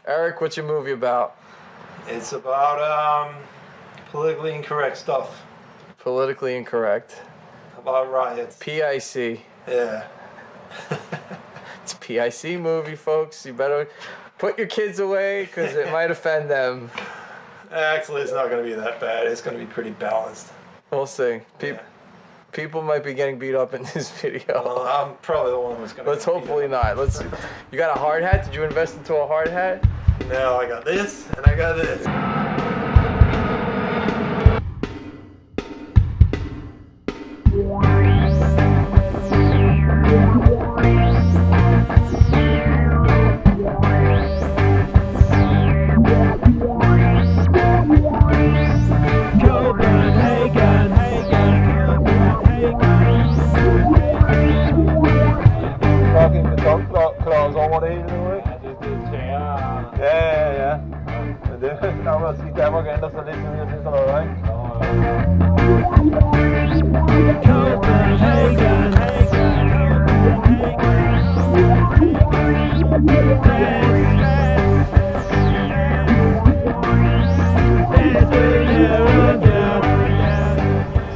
Eric, what's your movie about? It's about politically incorrect stuff. Politically incorrect. About riots. PIC. Yeah. It's a PIC movie, folks. You better put your kids away because it might offend them. Actually, it's not going to be that bad. It's going to be pretty balanced. We'll see. Yeah. People might be getting beat up in this video. Well, I'm probably the one who's going to. Let's hopefully not. Let's. You got a hard hat? Did you invest into a hard hat? No, I got this and I got this. Fucking betonklars over det hele nu, ikke? Ja. Men det er nok at sige, at Danmark ændrer sig lidt siden jeg synes, noget, ikke?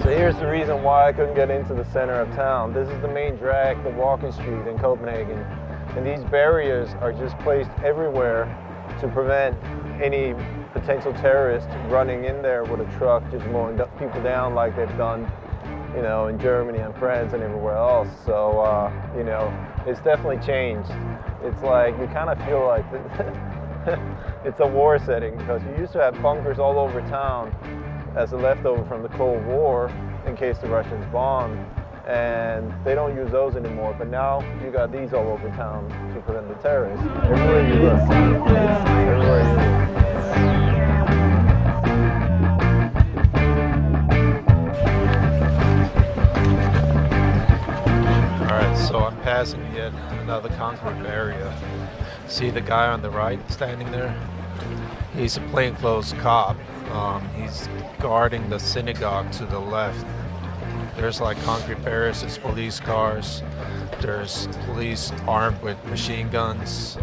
So here's the reason why I couldn't get into the center of town. This is the main drag, the walking street in Copenhagen. And these barriers are just placed everywhere to prevent any potential terrorist running in there with a truck, just mowing people down like they've done, you know, in Germany and France and everywhere else. So, you know, it's definitely changed. It's like, you kind of feel like it's a war setting, because you used to have bunkers all over town as a leftover from the Cold War in case the Russians bombed. And they don't use those anymore, but now you got these all over town to prevent the terrorists. Everywhere you look. Everywhere you look. Alright, so I'm passing yet another concrete barrier. See the guy on the right standing there? He's a plainclothes cop. He's guarding the synagogue to the left. There's like concrete barriers, there's police cars, there's police armed with machine guns.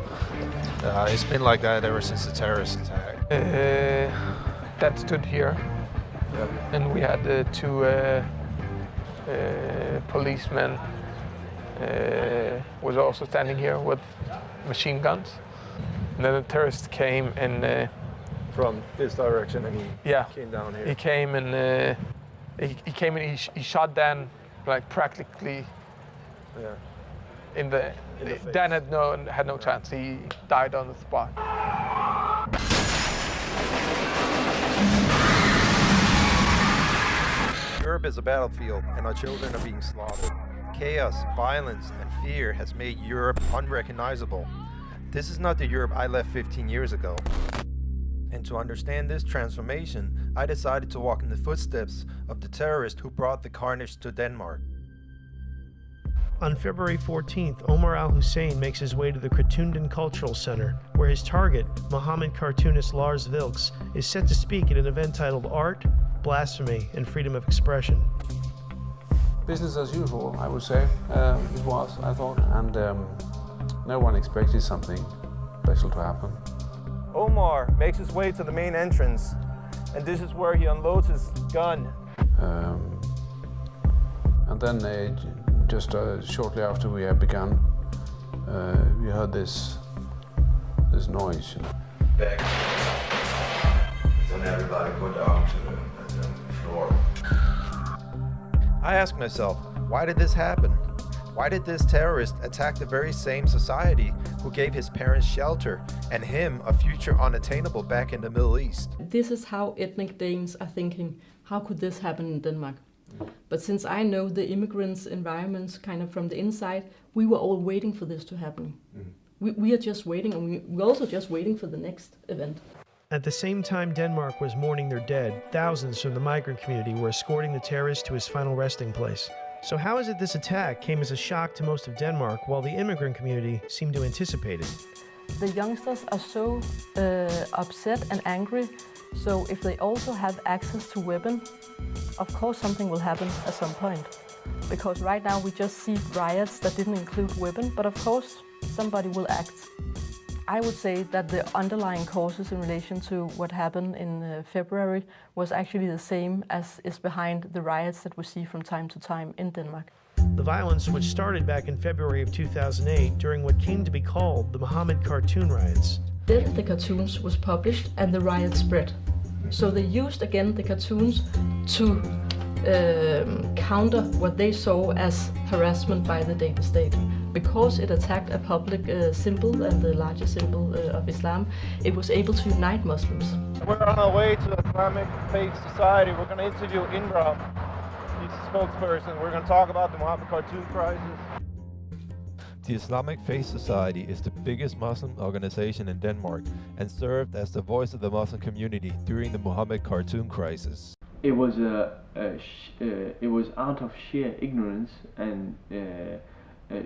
It's been like that ever since the terrorist attack. That stood here, and we had two policemen was also standing here with machine guns. And then the terrorist came and From this direction, and he came down here. he came and he shot Dan like practically in the face. Dan had no chance. He died on the spot. Europe is a battlefield, and our children are being slaughtered. Chaos, violence, and fear has made Europe unrecognizable. This is not the Europe I left 15 years ago. And to understand this transformation, I decided to walk in the footsteps of the terrorist who brought the carnage to Denmark. On February 14th, Omar al-Hussein makes his way to the Kratundin Cultural Center, where his target, Mohammed cartoonist Lars Vilks, is set to speak at an event titled Art, Blasphemy, and Freedom of Expression. Business as usual, I would say. It was, I thought, and no one expected something special to happen. Omar makes his way to the main entrance, and this is where he unloads his gun. And then just shortly after we had begun, we heard this noise. You know. Back. Then everybody go down to the floor. I ask myself, why did this happen? Why did this terrorist attack the very same society who gave his parents shelter and him a future unattainable back in the Middle East? This is how ethnic Danes are thinking, how could this happen in Denmark? But since I know the immigrants' environments kind of from the inside, we were all waiting for this to happen. We are just waiting, and we're also just waiting for the next event. At the same time Denmark was mourning their dead, thousands from the migrant community were escorting the terrorist to his final resting place. So how is it this attack came as a shock to most of Denmark while the immigrant community seemed to anticipate it? The youngsters are so upset and angry, so if they also have access to weapons, of course something will happen at some point. Because right now we just see riots that didn't include weapons, but of course somebody will act. I would say that the underlying causes in relation to what happened in February was actually the same as is behind the riots that we see from time to time in Denmark. The violence, which started back in February of 2008 during what came to be called the Mohammed cartoon riots. Then the cartoons was published and the riot spread. So they used again the cartoons to counter what they saw as harassment by the Danish state. Because it attacked a public symbol and the largest symbol of Islam, it was able to unite Muslims. We're on our way to Islamic Faith Society. We're going to interview Indra, he's a spokesperson. We're going to talk about the Mohammed cartoon crisis. The Islamic Faith Society is the biggest Muslim organization in Denmark and served as the voice of the Muslim community during the Mohammed cartoon crisis. It was out of sheer ignorance and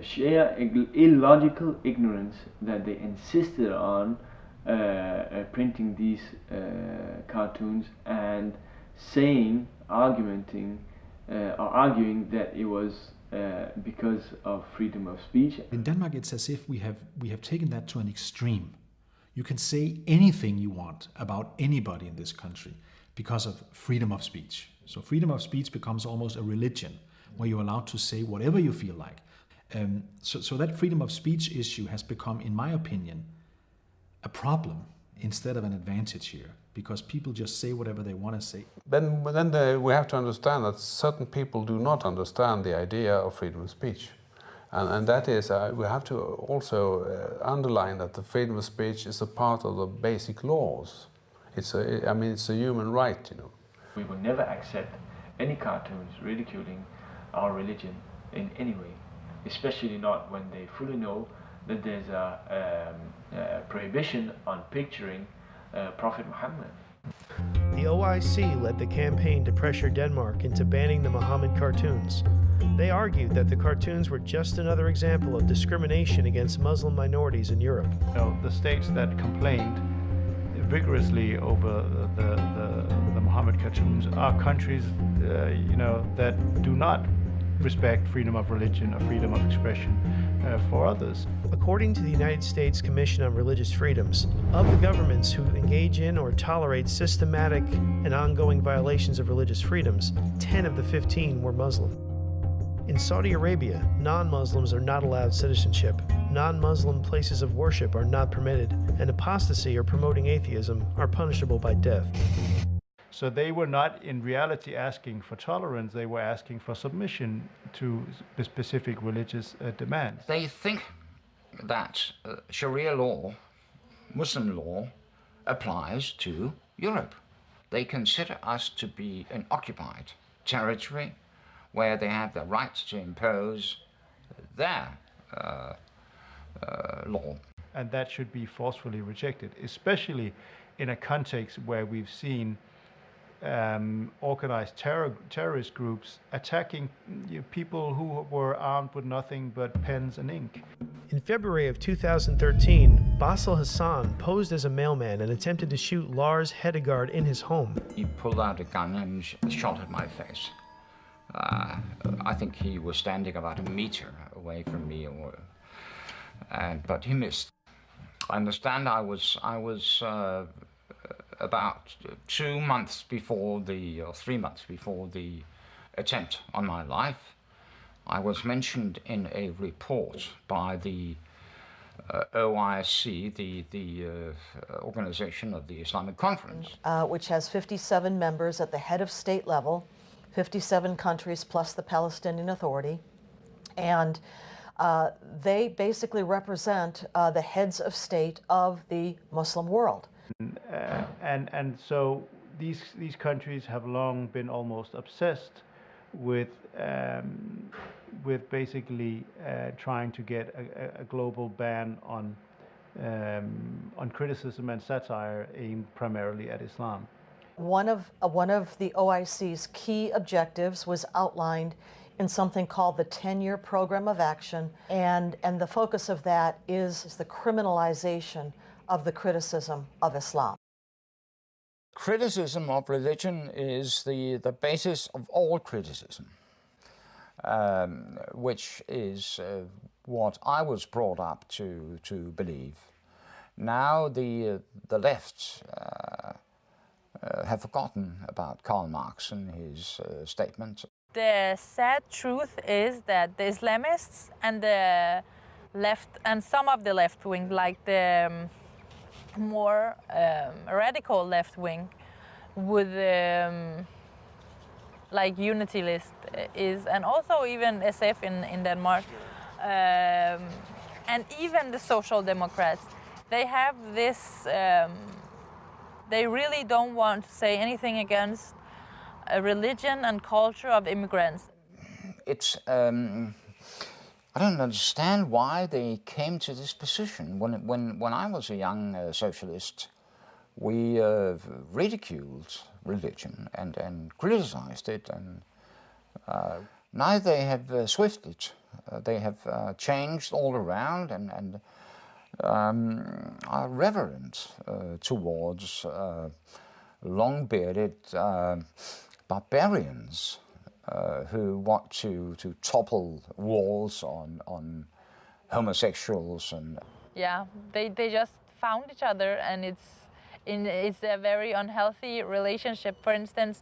sheer illogical ignorance that they insisted on printing these cartoons and arguing that it was because of freedom of speech. In Denmark, it's as if we have taken that to an extreme. You can say anything you want about anybody in this country because of freedom of speech. So freedom of speech becomes almost a religion where you're allowed to say whatever you feel like. So that freedom of speech issue has become, in my opinion, a problem instead of an advantage here, because people just say whatever they want to say. Then we have to understand that certain people do not understand the idea of freedom of speech. And that is, we have to also underline that the freedom of speech is a part of the basic laws. It's a human right, you know. We will never accept any cartoons ridiculing our religion in any way, especially not when they fully know that there's a prohibition on picturing Prophet Muhammad. The OIC led the campaign to pressure Denmark into banning the Mohammed cartoons. They argued that the cartoons were just another example of discrimination against Muslim minorities in Europe. The states that complained vigorously over the Mohammed cartoons are countries, that do not respect freedom of religion or freedom of expression for others. According to the United States Commission on Religious Freedoms, of the governments who engage in or tolerate systematic and ongoing violations of religious freedoms, 10 of the 15 were Muslim. In Saudi Arabia, non-Muslims are not allowed citizenship, non-Muslim places of worship are not permitted, and apostasy or promoting atheism are punishable by death. So they were not in reality asking for tolerance, they were asking for submission to specific religious demands. They think that Sharia law, Muslim law, applies to Europe. They consider us to be an occupied territory where they have the right to impose their law. And that should be forcefully rejected, especially in a context where we've seen organized terrorist groups attacking people who were armed with nothing but pens and ink. In February of 2013, Basel Hassan posed as a mailman and attempted to shoot Lars Hedegaard in his home. He pulled out a gun and shot at my face. I think he was standing about a meter away from me, but he missed. I understand I was about 2 months before or 3 months before the attempt on my life, I was mentioned in a report by the OIC, the Organization of the Islamic Conference. Which has 57 members at the head of state level, 57 countries plus the Palestinian Authority, and they basically represent the heads of state of the Muslim world. And so these countries have long been almost obsessed with basically trying to get a global ban on criticism and satire aimed primarily at Islam. One of the OIC's key objectives was outlined in something called the 10-year program of action, and the focus of that is the criminalization of the criticism of Islam. Criticism of religion is the basis of all criticism, which is what I was brought up to believe, Now the left have forgotten about Karl Marx and his statement. The sad truth is that the Islamists and the left, and some of the left wing, like the more radical left wing, would like Unity List is, and also even SF in Denmark, and even the Social Democrats, they have this. They really don't want to say anything against a religion and culture of immigrants. It's I don't understand why they came to this position. When I was a young socialist, we ridiculed religion and criticized it, and now they have swifted. They have changed all around and are reverent towards long-bearded barbarians who want to topple walls on homosexuals and. Yeah, they just found each other, and it's a very unhealthy relationship. For instance,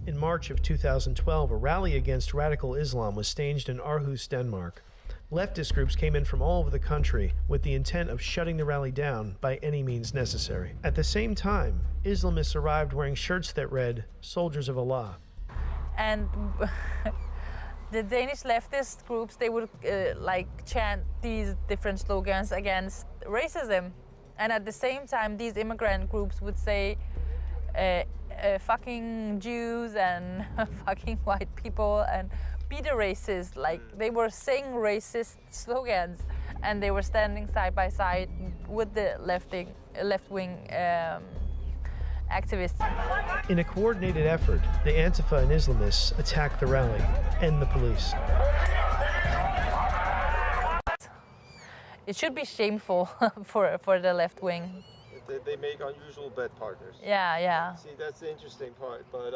in March of 2012, a rally against radical Islam was staged in Aarhus, Denmark. Leftist groups came in from all over the country with the intent of shutting the rally down by any means necessary. At the same time, Islamists arrived wearing shirts that read, "Soldiers of Allah." And the Danish leftist groups, they would like chant these different slogans against racism. And at the same time, these immigrant groups would say, fucking Jews and fucking white people and be the racist. Like, they were saying racist slogans, and they were standing side by side with the left-wing activists. In a coordinated effort, the Antifa and Islamists attacked the rally and the police. It should be shameful for the left wing. They make unusual bed partners. Yeah. See, that's the interesting part, but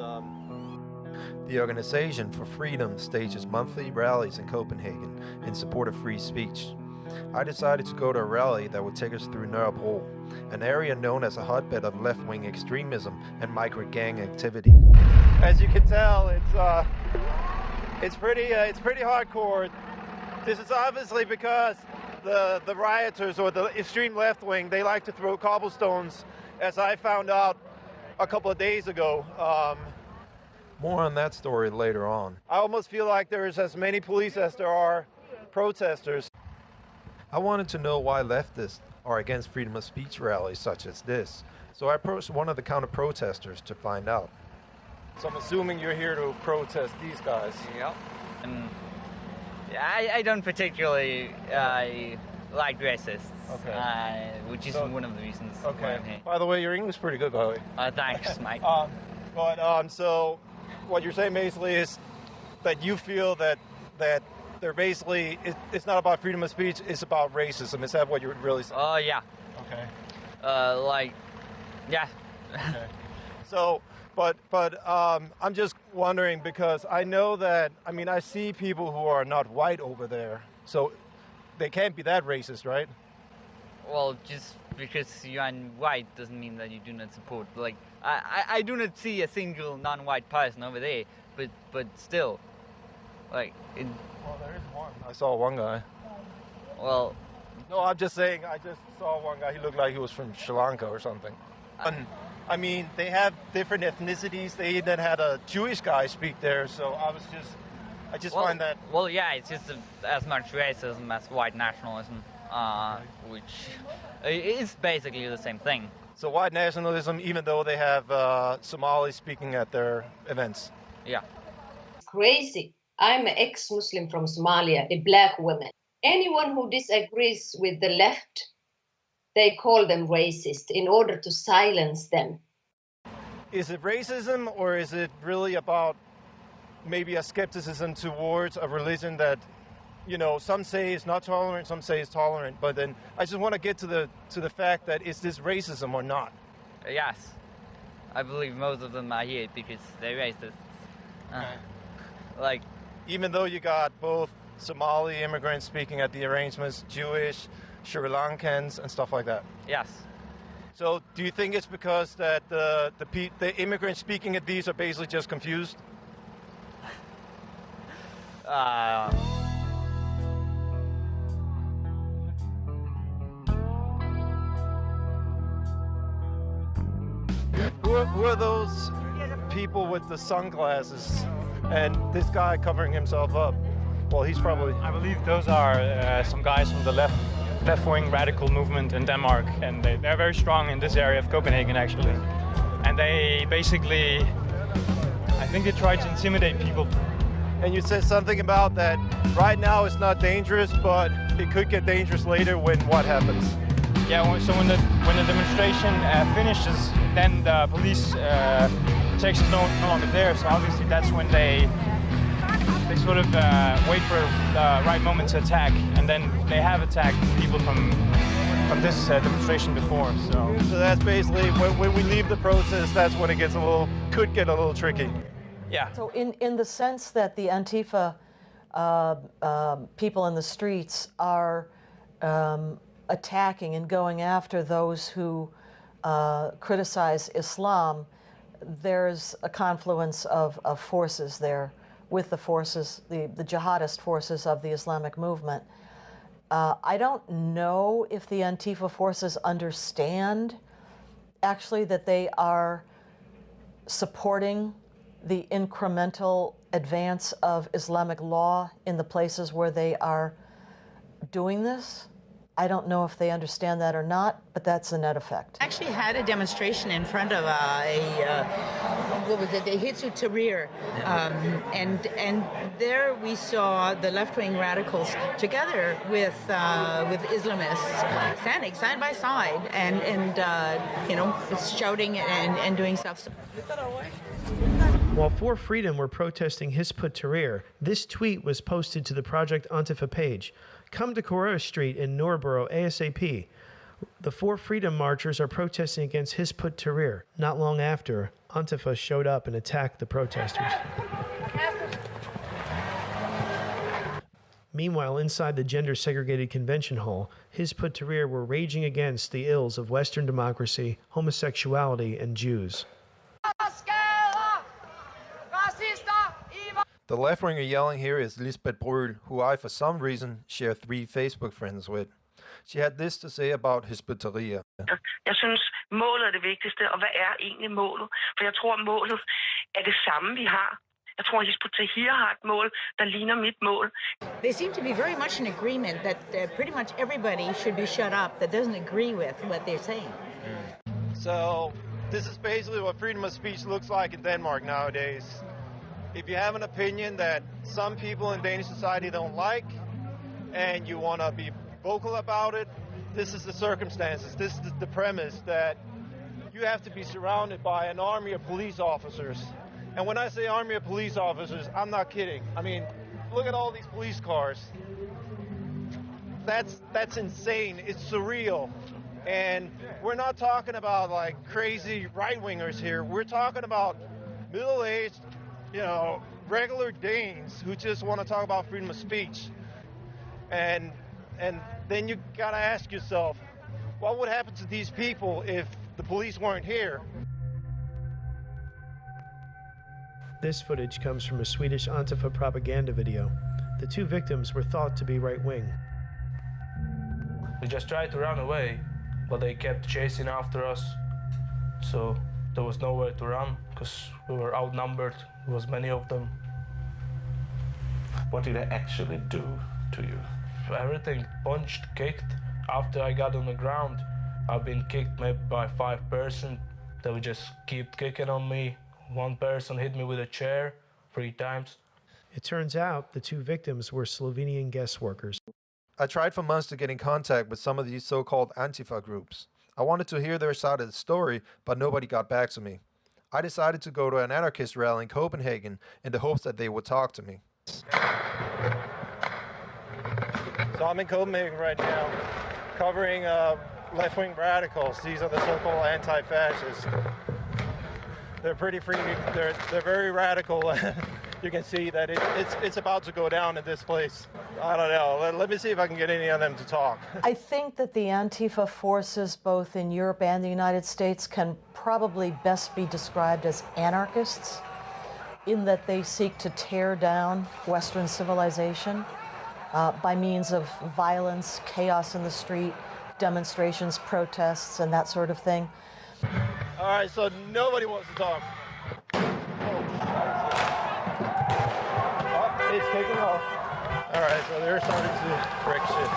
The Organization for Freedom stages monthly rallies in Copenhagen in support of free speech. I decided to go to a rally that would take us through Nørrebro, an area known as a hotbed of left-wing extremism and migrant gang activity. as you can tell, it's pretty hardcore. This is obviously because the rioters or the extreme left wing, they like to throw cobblestones, as I found out a couple of days ago. More on that story later on. I almost feel like there's as many police as there are protesters. I wanted to know why leftists are against freedom of speech rallies such as this, so I approached one of the counter-protesters to find out. So I'm assuming you're here to protest these guys. Yep. I don't particularly like racists, which is one of the reasons why I'm here. By the way, your English is pretty good, by the way. Thanks, Mike. So what you're saying basically is that you feel that they're basically, it's not about freedom of speech, it's about racism. Is that what you're really saying? Oh, yeah. Okay. Yeah. Okay. So, but I'm just wondering, because I know that, I see people who are not white over there, so they can't be that racist, right? Well, just because you are white doesn't mean that you do not support. Like, I do not see a single non-white person over there, but still, like. Well, there is one. I saw one guy. Well. No, I'm just saying, I just saw one guy. He looked like he was from Sri Lanka or something. They have different ethnicities. They even had a Jewish guy speak there, so I just find that. Well, yeah, it's just as much racism as white nationalism, which is basically the same thing. So white nationalism, even though they have Somalis speaking at their events. Yeah. It's crazy. I'm an ex-Muslim from Somalia, a black woman. Anyone who disagrees with the left, they call them racist in order to silence them. Is it racism, or is it really about maybe a skepticism towards a religion that, some say is not tolerant, some say is tolerant, but then I just want to get to the fact that is this racism or not? Yes. I believe most of them are here because they're racist. Even though you got both Somali immigrants speaking at the arrangements, Jewish, Sri Lankans, and stuff like that. Yes. So do you think it's because that the immigrants speaking at these are basically just confused? Who are those people with the sunglasses and this guy covering himself up? Well, he's probably... I believe those are some guys from the left-wing radical movement in Denmark, and they're very strong in this area of Copenhagen, actually. And they basically, I think they try to intimidate people. And you said something about that right now it's not dangerous, but it could get dangerous later when what happens? Yeah, so when the demonstration finishes, then the police protection is no longer there. So obviously that's when they sort of wait for the right moment to attack, and then they have attacked people from this demonstration before. So that's basically when we leave the protest. That's when it gets could get a little tricky. Yeah. So in the sense that the Antifa people in the streets are attacking and going after those who criticize Islam, there's a confluence of forces there with the forces, the jihadist forces of the Islamic movement. I don't know if the Antifa forces understand actually that they are supporting the incremental advance of Islamic law in the places where they are doing this. I don't know if they understand that or not, but that's the net effect. I actually had a demonstration in front of the Hizb ut-Tahrir, and there we saw the left-wing radicals together with Islamists standing side by side and shouting and doing stuff. While For Freedom were protesting Hizb ut-Tahrir, this tweet was posted to the Project Antifa page. Come to Carrera Street in Norborough ASAP. The For Freedom marchers are protesting against Hizb ut-Tahrir. Not long after, Antifa showed up and attacked the protesters. Meanwhile, inside the gender-segregated convention hall, Hizb ut-Tahrir were raging against the ills of Western democracy, homosexuality, and Jews. The left winger yelling here is Lisbeth Brøhl, who I for some reason share 3 Facebook friends with. She had this to say about Hizb ut-Tahrir. Jeg synes, målet er det vigtigste, og hvad er egentlig målet? For jeg tror, målet er det samme, vi har. Jeg tror, Hizb ut-Tahrir har et mål, der ligner mit mål. They seem to be very much in agreement that pretty much everybody should be shut up that doesn't agree with what they're saying. So, this is basically what freedom of speech looks like in Denmark nowadays. If you have an opinion that some people in Danish society don't like, and you want to be vocal about it, this is the circumstances. This is the premise that you have to be surrounded by an army of police officers. And when I say army of police officers, I'm not kidding. I mean, look at all these police cars. That's insane. It's surreal. And we're not talking about like crazy right-wingers here. We're talking about middle-aged, regular Danes who just want to talk about freedom of speech. And then you gotta ask yourself, what would happen to these people if the police weren't here? This footage comes from a Swedish Antifa propaganda video. The 2 victims were thought to be right-wing. We just tried to run away, but they kept chasing after us. So there was nowhere to run because we were outnumbered. There was many of them. What did they actually do to you? Everything, punched, kicked. After I got on the ground, I've been kicked maybe by 5 persons. They would just keep kicking on me. 1 person hit me with a chair 3 times. It turns out the 2 victims were Slovenian guest workers. I tried for months to get in contact with some of these so-called Antifa groups. I wanted to hear their side of the story, but nobody got back to me. I decided to go to an anarchist rally in Copenhagen in the hopes that they would talk to me. So I'm in Copenhagen right now, covering left-wing radicals. These are the so-called anti-fascists. They're pretty free. They're very radical. You can see that it's about to go down in this place. I don't know. Let me see if I can get any of them to talk. I think that the Antifa forces, both in Europe and the United States, can probably best be described as anarchists, in that they seek to tear down Western civilization by means of violence, chaos in the street, demonstrations, protests, and that sort of thing. All right, so nobody wants to talk. Oh, it's kicking off. All right, so they're starting to wreck shit.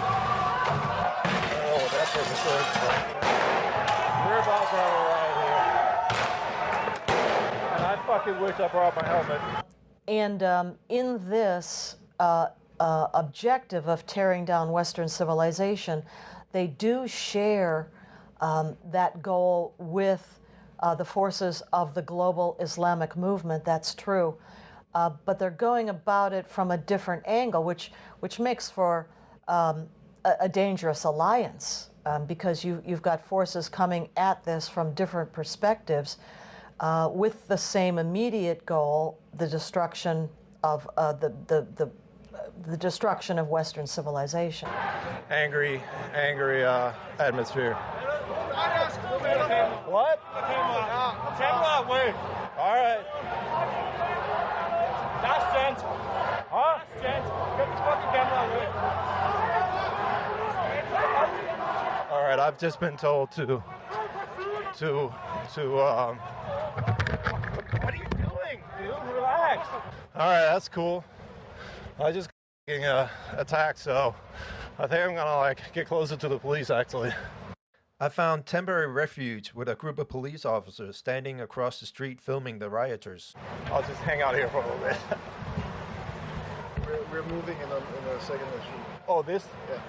Oh, that's what the story. We're about to have a ride here. And I fucking wish I brought my helmet. And in this objective of tearing down Western civilization, they do share that goal with the forces of the global Islamic movement. That's true. But they're going about it from a different angle, which makes for a dangerous alliance, because you've got forces coming at this from different perspectives with the same immediate goal, the destruction of the destruction of Western civilization. Angry atmosphere. What? Wait. All right. That's gent. Huh? Gent. Get the fucking camera away. All right, I've just been told to what are you doing, dude? Relax. All right, that's cool. I just getting attacked, so I think I'm gonna get closer to the police actually. I found temporary refuge with a group of police officers standing across the street filming the rioters. I'll just hang out here for a little bit. We're moving in a second issue. Oh, this? Yeah.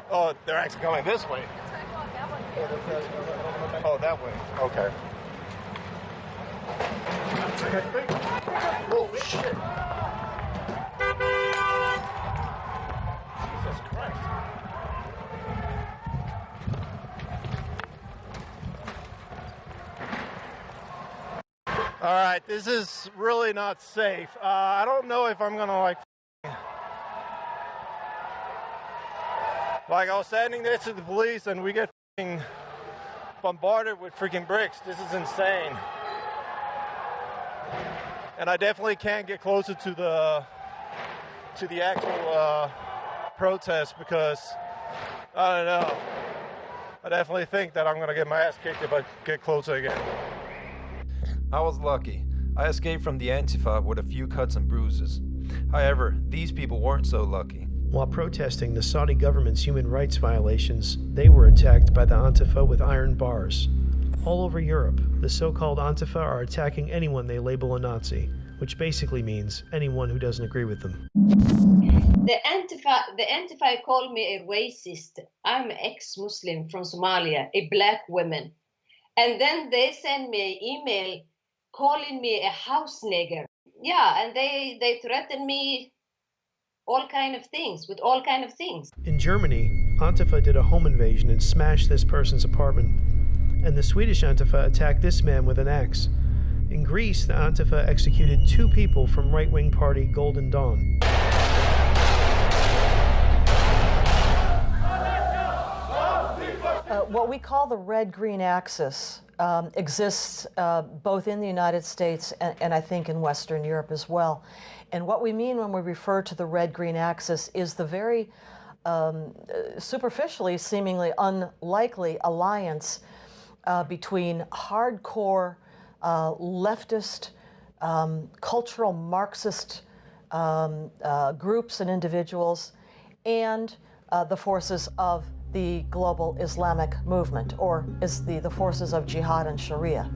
Oh, they're actually going this way. Oh, that way. Okay. Oh, shit. Jesus Christ. All right, this is really not safe. I don't know if I'm gonna like I was standing next to the police and we get bombarded with freaking bricks. This is insane. And I definitely can't get closer to the actual protest because I don't know. I definitely think that I'm gonna get my ass kicked if I get closer again. I was lucky. I escaped from the Antifa with a few cuts and bruises. However, these people weren't so lucky. While protesting the Saudi government's human rights violations, they were attacked by the Antifa with iron bars. All over Europe, the so-called Antifa are attacking anyone they label a Nazi, which basically means anyone who doesn't agree with them. The Antifa called me a racist. I'm ex-Muslim from Somalia, a black woman. And then they send me an email calling me a house nigger. Yeah, and they threaten me all kind of things, with all kind of things. In Germany, Antifa did a home invasion and smashed this person's apartment. And the Swedish Antifa attacked this man with an axe. In Greece, the Antifa executed 2 people from right-wing party Golden Dawn. What we call the red-green axis exists both in the United States and I think in Western Europe as well. And what we mean when we refer to the red-green axis is the very superficially, seemingly unlikely alliance between hardcore leftist, cultural Marxist groups and individuals and the forces of the global Islamic movement, or is the forces of jihad and Sharia.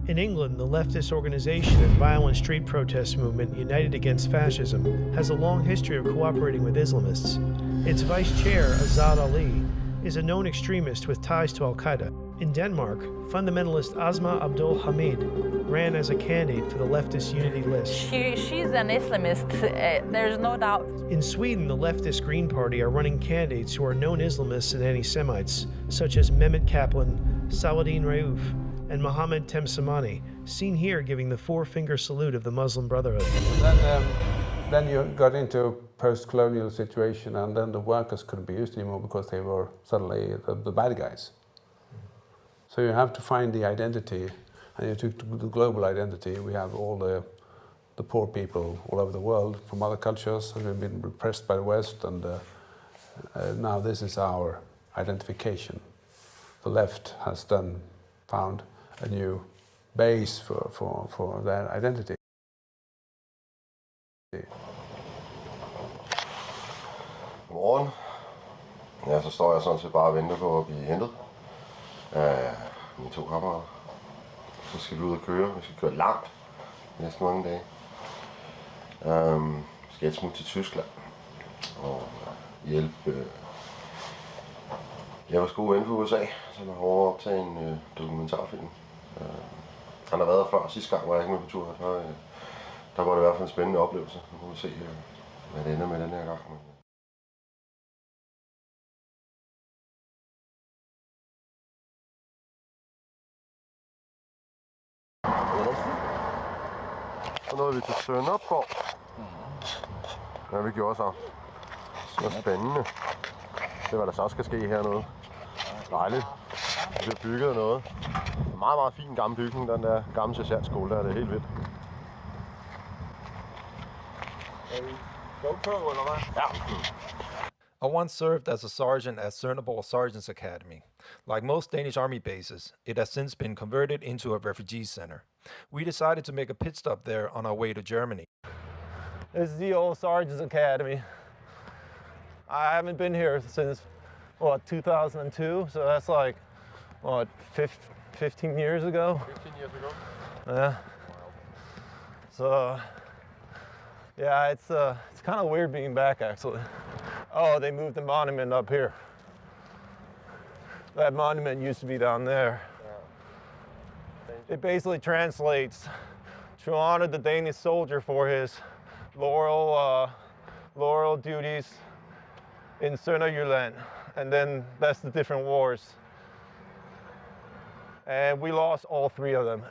In England, the leftist organization and violent street protest movement United Against Fascism has a long history of cooperating with Islamists. Its vice chair, Azad Ali, is a known extremist with ties to Al-Qaeda. In Denmark, fundamentalist Asma Abdul Hamid ran as a candidate for the leftist unity list. She's an Islamist, there's no doubt. In Sweden, the leftist Green Party are running candidates who are known Islamists and anti-Semites, such as Mehmet Kaplan, Saladin Rauf, and Mohammed Temsamani, seen here giving the 4-finger salute of the Muslim Brotherhood. Then Then you got into a post-colonial situation, and then the workers couldn't be used anymore because they were suddenly the bad guys. So you have to find the identity, and you took the global identity. We have all the poor people all over the world from other cultures who have been repressed by the West, and now this is our identification. The left has then found a new base for their identity. Godmorgen. Ja, så står jeg sådan set bare og venter på at blive hentet af mine 2 kammerater. Så skal vi ud og køre. Vi skal køre langt næsten mange dage. Vi skal et smut til Tyskland og hjælpe Jeppers gode ven fra USA, som har optaget en dokumentarfilm. Han har været her før. Sidste gang var jeg ikke med på tur. Der var det i hvert fald en spændende oplevelse. Nu må vi se, hvad det ender med den her gang. Så nåede vi til Sønderborg. Hvad vi gjorde så? Det var spændende. Det var der så skal ske hernede. Dejligt. Der bliver bygget noget. En meget, meget fin gammel bygning, den der gamle sergentskole der. Det er helt vildt. I once served as a sergeant at Sønderborg Sergeants Academy. Like most Danish Army bases, it has since been converted into a refugee center. We decided to make a pit stop there on our way to Germany. This is the old Sergeants Academy. I haven't been here since, 2002, so that's like, 15 years ago? 15 years ago? Yeah. So, yeah, it's kind of weird being back, actually. Oh, they moved the monument up here. That monument used to be down there. It basically translates to honor the Danish soldier for his laurel duties in Sønderjylland, and then that's the different wars. And we lost all 3 of them.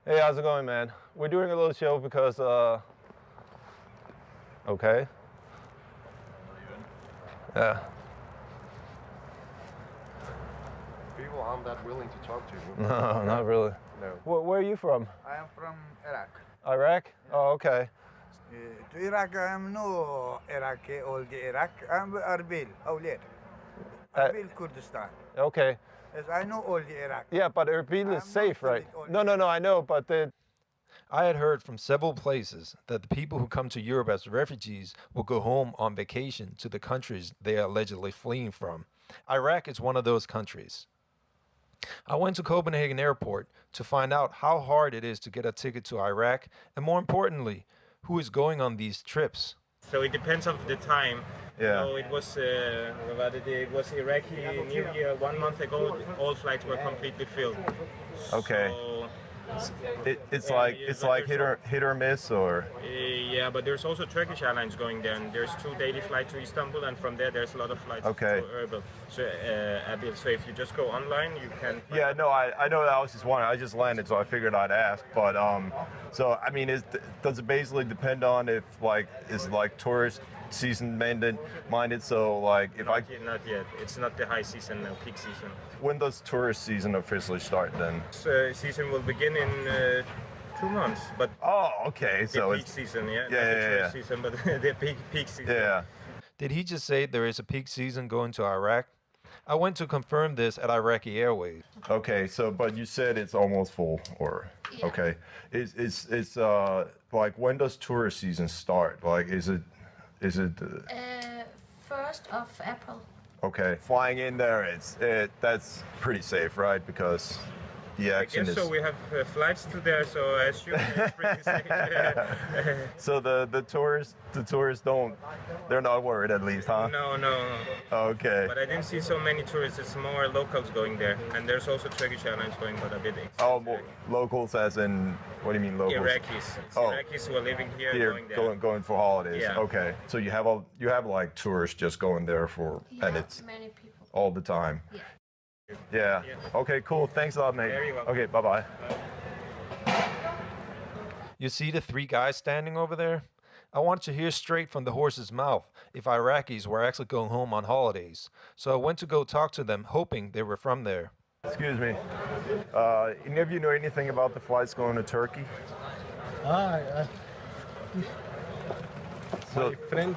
Hey, how's it going, man? We're doing a little show because, okay. Yeah. People aren't that willing to talk to you. No, not really. No. Where are you from? I am from Iraq. Iraq? Oh, okay. To Iraq, I am no Iraqi, old Iraq. I'm Arbil, Awlid. Arbil, Kurdistan. Okay. Yes, I know old Iraq. Yeah, but Erbil is safe, right? No, I know, but I had heard from several places that the people who come to Europe as refugees will go home on vacation to the countries they are allegedly fleeing from. Iraq is one of those countries. I went to Copenhagen Airport to find out how hard it is to get a ticket to Iraq, and more importantly, who is going on these trips. So it depends on the time. Yeah. So it was Iraqi New Year 1 month ago. All flights were completely filled. Okay. So, it's like hit or miss, or yeah, but there's also Turkish Airlines going there, and there's 2 daily flights to Istanbul, and from there there's a lot of flights to Erbil. So Erbil. So if you just go online, you can. Yeah, no, I know that. I was just wondering. I just landed, so I figured I'd ask. But so I mean, does it basically depend on if is tourist season minded? So like if not yet. It's not the high season now, peak season. When does tourist season officially start then? Season will begin in 2 months, but okay, so the peak season, yeah, season, but the peak season. Yeah. Did he just say there is a peak season going to Iraq? I went to confirm this at Iraqi Airways. Okay, so but you said it's almost full, or okay, it's like when does tourist season start? Like is it? 1st of April. Okay, flying in there, that's pretty safe, right? Because the action I guess so. We have flights to there, so I assume it's pretty safe. So the tourists they're not worried, at least, huh? No. Okay. But I didn't see so many tourists. It's more locals going there, and there's also Turkish Airlines going, but a bit expensive. Locals as in, what do you mean locals? Iraqis. It's Iraqis who are living here, going there. Going for holidays. Yeah. Okay. So you have like tourists just going there and it's many people all the time. Yeah. Okay, cool. Thanks a lot, mate. Very welcome. Okay, bye-bye. You see the three guys standing over there? I wanted to hear straight from the horse's mouth if Iraqis were actually going home on holidays. So I went to go talk to them, hoping they were from there. Excuse me. Any of you know anything about the flights going to Turkey? So, my friend,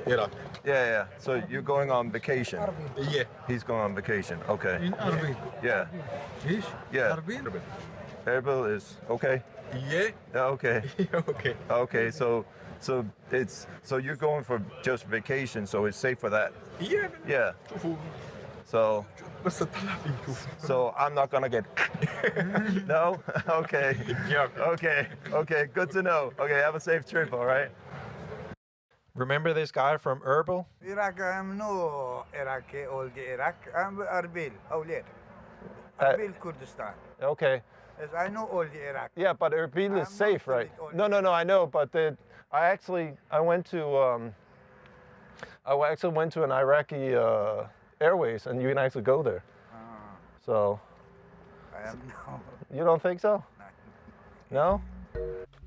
Iraq. Yeah. So you're going on vacation? Yeah. He's going on vacation. Okay. In Erbil. Yeah. Ish? Yeah. Erbil? Erbil is okay. Yeah. Okay. Okay. Okay. So you're going for just vacation, so it's safe for that. Yeah. Yeah. So I'm not gonna get no? Okay. Okay, good to know. Okay, have a safe trip, all right? Remember this guy from Erbil? Iraq, no Iraq, all the Iraq, Erbil, Erbil, Kurdistan. Okay. Yes, I know all the Iraq. Yeah, but Erbil is safe, right? No, I know, but I went to an Iraqi Airways, and you can actually go there. So. You don't think so? No?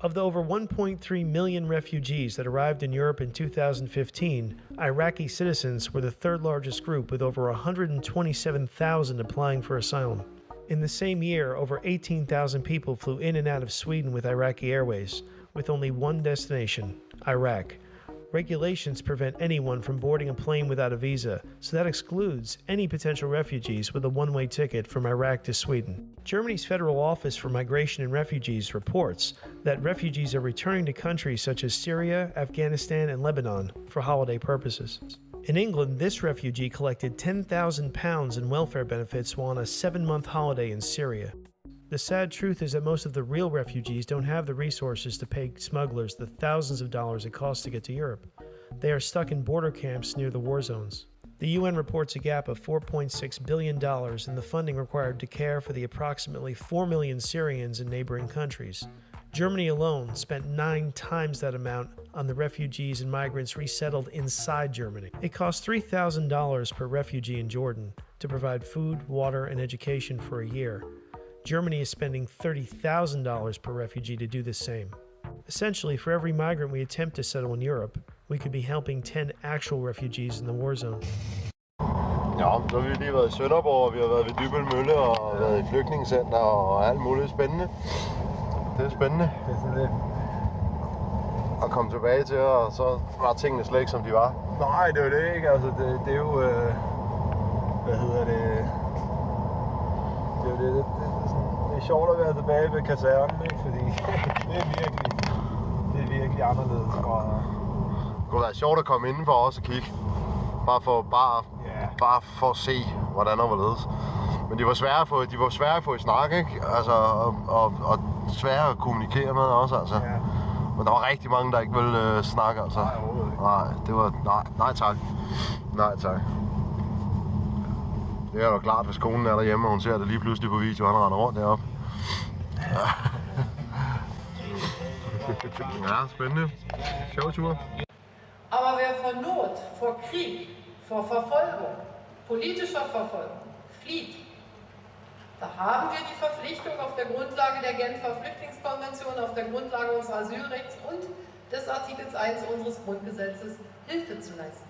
Of the over 1.3 million refugees that arrived in Europe in 2015, Iraqi citizens were the third largest group, with over 127,000 applying for asylum. In the same year, over 18,000 people flew in and out of Sweden with Iraqi Airways, with only one destination, Iraq. Regulations prevent anyone from boarding a plane without a visa, so that excludes any potential refugees with a one-way ticket from Iraq to Sweden. Germany's Federal Office for Migration and Refugees reports that refugees are returning to countries such as Syria, Afghanistan, and Lebanon for holiday purposes. In England, this refugee collected £10,000 in welfare benefits while on a 7-month holiday in Syria. The sad truth is that most of the real refugees don't have the resources to pay smugglers the thousands of dollars it costs to get to Europe. They are stuck in border camps near the war zones. The UN reports a gap of $4.6 billion in the funding required to care for the approximately 4 million Syrians in neighboring countries. Germany alone spent 9 times that amount on the refugees and migrants resettled inside Germany. It costs $3,000 per refugee in Jordan to provide food, water, and education for a year. Germany is spending $30,000 per refugee to do the same. Essentially, for every migrant we attempt to settle in Europe, we could be helping 10 actual refugees in the war zone. Ja, så har vi lige været i Sønderborg, og vi har været ved Dybbøl Mølle og været i flygtningecenter og alt muligt spændende. Det er spændende. Det er sådan lidt at komme tilbage til, og så var tingene slet ikke, som de var. Nej, det er jo det, ikke? Altså, det er jo, hvad hedder det? Det er sjovt at være tilbage ved kasernen, ikke? Fordi det er virkelig anderledes fra. Det kunne være sjovt at komme indenfor også og kigge. Bare for at se, hvordan og hvorledes. Men de var svære at få i snak, ikke? Altså, og svære at kommunikere med også, altså. Ja. Men der var rigtig mange, der ikke ville snakke, altså. Nej tak. Nej tak. Det er jo klart, hvis konen er derhjemme, og hun ser det lige pludselig på video, han render rundt deroppe. Ja, spændende. Sjov tur. Aber wer vor Not, vor Krieg, vor Verfolgung, politischer Verfolgung flieht, da haben wir die Verpflichtung auf der Grundlage der Genfer Flüchtlingskonvention, auf der Grundlage unseres Asylrechts und des Artikels 1 unseres Grundgesetzes Hilfe zu leisten.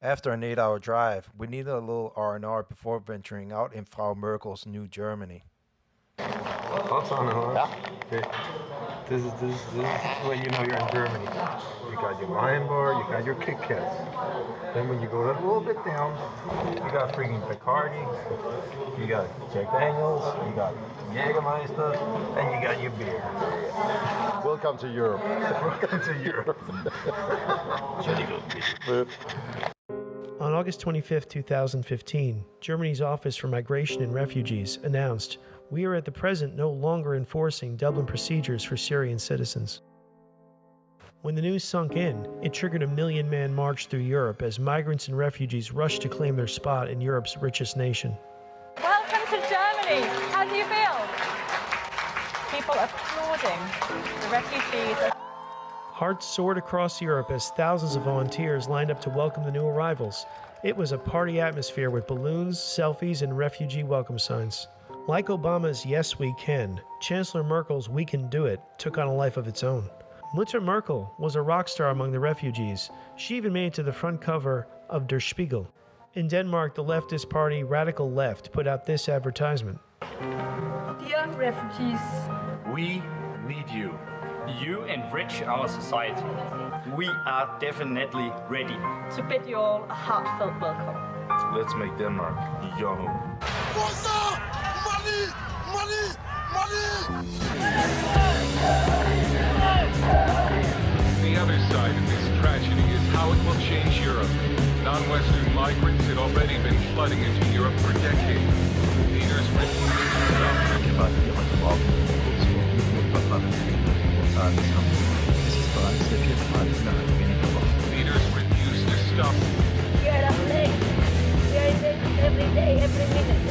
After an 8-hour drive, we needed a little R&R before venturing out in Frau Merkel's new Germany. Thoughts on it, huh? Yeah. Okay. This is when you know you're in Germany. You got your Lion Bar, you got your Kit Kats. Then when you go a little bit down, you got freaking Bacardi, you got Jack Daniels, you got Jägermeister, and you got your beer. Welcome to Europe. Welcome to Europe. On August 25, 2015, Germany's Office for Migration and Refugees announced, "We are at the present no longer enforcing Dublin procedures for Syrian citizens." When the news sunk in, it triggered a million-man march through Europe as migrants and refugees rushed to claim their spot in Europe's richest nation. Welcome to Germany. How do you feel? People applauding the refugees. Hearts soared across Europe as thousands of volunteers lined up to welcome the new arrivals, It was a party atmosphere with balloons, selfies, and refugee welcome signs. Like Obama's Yes We Can, Chancellor Merkel's We Can Do It took on a life of its own. Mutter Merkel was a rock star among the refugees. She even made it to the front cover of Der Spiegel. In Denmark, the leftist party Radical Left put out this advertisement. Dear refugees, we need you. You enrich our society. We are definitely ready. To bid you all a heartfelt welcome. Let's make Denmark your home. The other side of this tragedy is how it will change Europe. Non-Western migrants had already been flooding into Europe for decades. Leaders refused to stop. Leaders refused to stop. We are afraid. We are in this every day, every minute.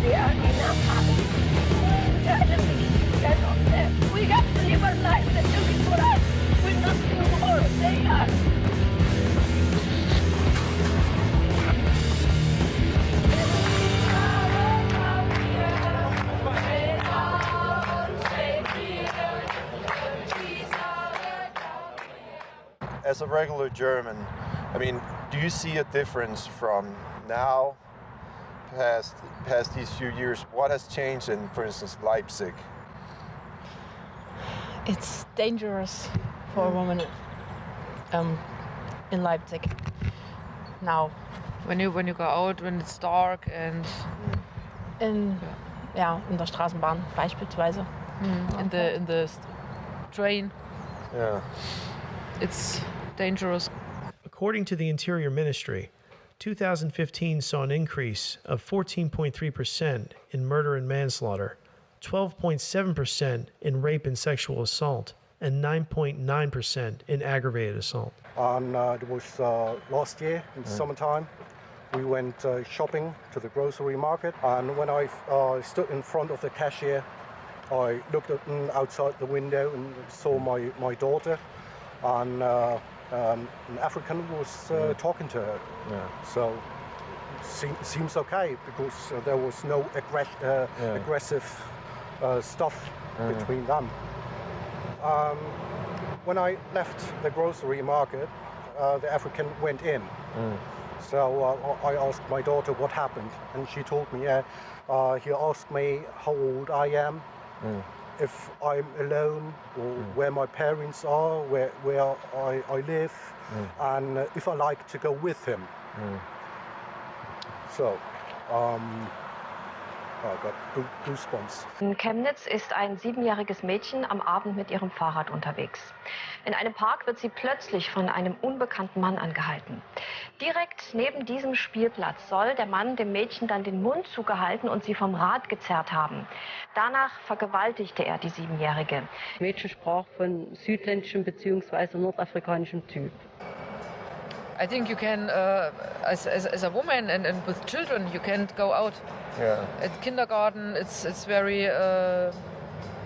We are in a hurry. We are enemies. We are not there. We have to live our lives. They're looking for us. We're not doing more. They are. As a regular German, I mean, do you see a difference from now past these few years? What has changed in, for instance, Leipzig? It's dangerous for a woman in Leipzig now. When you go out, when it's dark and in der Straßenbahn beispielsweise. In the train. Yeah. It's dangerous. According to the Interior Ministry, 2015 saw an increase of 14.3% in murder and manslaughter, 12.7% in rape and sexual assault, and 9.9% in aggravated assault. And it was last year in summertime. We went shopping to the grocery market, and when I stood in front of the cashier, I looked outside the window and saw my daughter, and an African was talking to her. Yeah. So seems okay because there was no aggressive stuff between them. When I left the grocery market, the African went in. So I asked my daughter what happened, and she told me, he asked me how old I am, if I'm alone, or where my parents are, where I live, and if I like to go with him. So, I got goosebumps. In Chemnitz ist ein 7-jähriges Mädchen am Abend mit ihrem Fahrrad unterwegs. In einem Park wird sie plötzlich von einem unbekannten Mann angehalten. Direkt neben diesem Spielplatz soll der Mann dem Mädchen dann den Mund zugehalten und sie vom Rad gezerrt haben. Danach vergewaltigte er die 7-Jährige. Das Mädchen sprach von südländischem bzw. nordafrikanischem Typ. I think you can, as a woman and with children, you can't go out. Yeah. At kindergarten, it's very,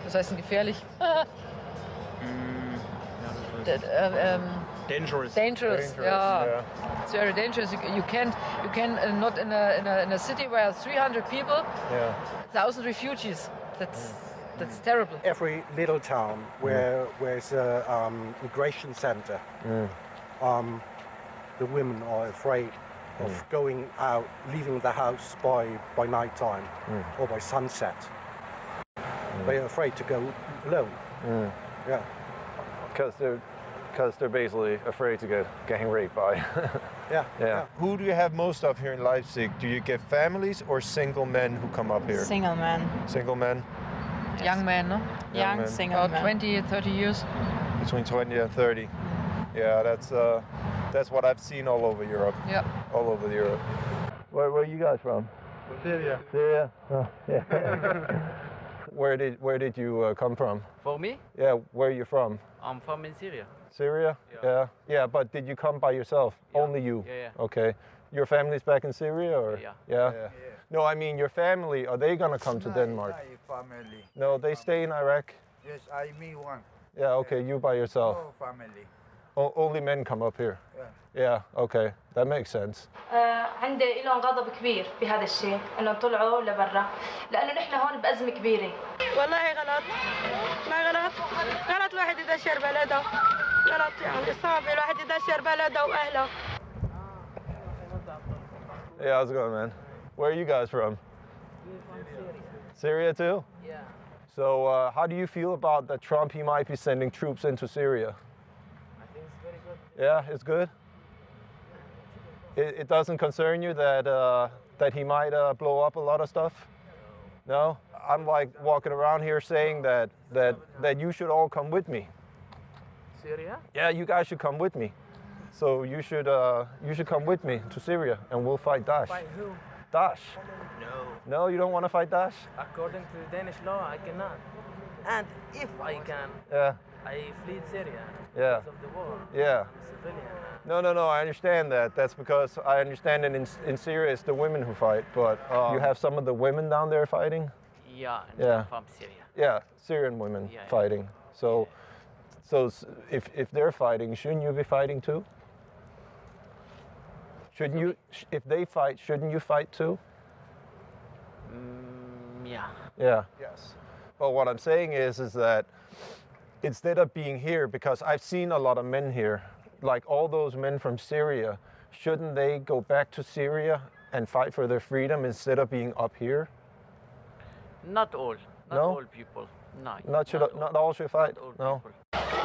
was heißt denn gefährlich? Dangerous. Dangerous, yeah. It's very dangerous. You can not in a city where 300 people, 1,000 refugees. That's terrible. Every little town where there's a migration center, the women are afraid of going out, leaving the house by night time or by sunset. They're afraid to go alone. Yeah. Because they're basically afraid to get gang raped by. Yeah. Who do you have most of here in Leipzig? Do you get families or single men who come up here? Single men. Single men? Yes. Young men, no? Young men. single men. About 20, 30 years. Between 20 and 30. Yeah, that's what I've seen all over Europe. Yeah. All over Europe. Where are you guys from? Syria. Syria? Oh, yeah. Where did you come from? For me? Yeah, where are you from? I'm from in Syria. Syria? Yeah, but did you come by yourself? Yeah. Only you? Yeah. Okay. Your family's back in Syria, or? Yeah. No, I mean your family. Are they gonna come to Denmark? My family. No, they stay in Iraq. Yes, me one. Yeah. Okay. You by yourself. No family. Only men come up here. Yeah, okay, that makes sense. عندي لهم غضب كبير بهذا الشيء انهم طلعوا لبرا لانه نحن هون بازمه كبيره. والله غلط ما غلط غلط الواحد يدشر بلده غلط يعني صعب الواحد يدشر بلده واهله. Hey, how's it going, man? Where are you guys from? Syria too? Yeah. So how do you feel about that Trump, he might be sending troops into Syria? I think it's very good. Yeah, it's good? It doesn't concern you that that he might blow up a lot of stuff? No? I'm like walking around here saying that you should all come with me. Syria? Yeah, you guys should come with me. So you should come with me to Syria and we'll fight Daesh. Fight who? Daesh. No. No, you don't want to fight Daesh? According to Danish law, I cannot. And if I can, Yeah. I flee Syria Yeah. because of the war. Yeah. I'm a civilian. No, I understand that. That's because I understand that in Syria it's the women who fight, but you have some of the women down there fighting? Yeah, Yeah. from Syria. Yeah, Syrian women Yeah, yeah. fighting. So if they're fighting, shouldn't you be fighting too? Shouldn't you, if they fight, shouldn't you fight too? Yeah. Yeah. Yes. But what I'm saying is that instead of being here, because I've seen a lot of men here, like all those men from Syria, shouldn't they go back to Syria and fight for their freedom instead of being up here? Not all. Not No? all people. No. Not all should fight? No?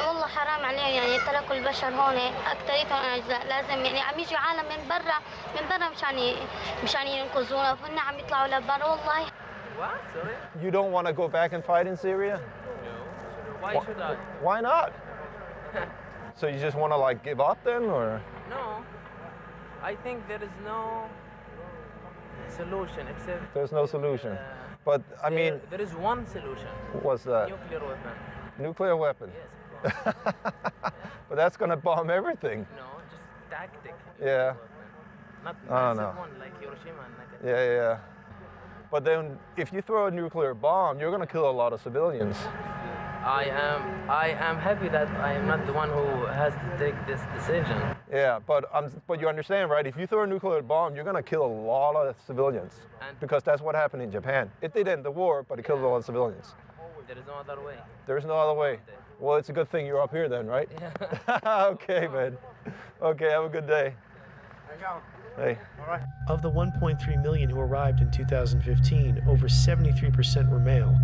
والله حرام عليهم يعني تركوا البشر هون اكثريتهم اجزاء لازم يعني عم يجوا عالم من برا مشان ينقذونا وهن عم يطلعوا لبرا والله. What? Sorry? You don't want to go back and fight in Syria? No. Why should I? Why not? So you just want to like give up then, or? No. I think there is no solution except. There's no solution. But I mean, there is one solution. What's that? Nuclear weapon. Nuclear weapon? Yes. But that's going to bomb everything. No, just tactic. Yeah. Not I don't massive know. one like Hiroshima and Nagasaki. Yeah. But then if you throw a nuclear bomb, you're going to kill a lot of civilians. I am happy that I am not the one who has to take this decision. Yeah, but you understand, right? If you throw a nuclear bomb, you're going to kill a lot of civilians. Because that's what happened in Japan. It did end the war, but it killed a lot of civilians. There is no other way. There's no other way. Well, it's a good thing you're up here then, right? Yeah. Okay, man. Okay, have a good day. Hey. All right. Of the 1.3 million who arrived in 2015, over 73% were male.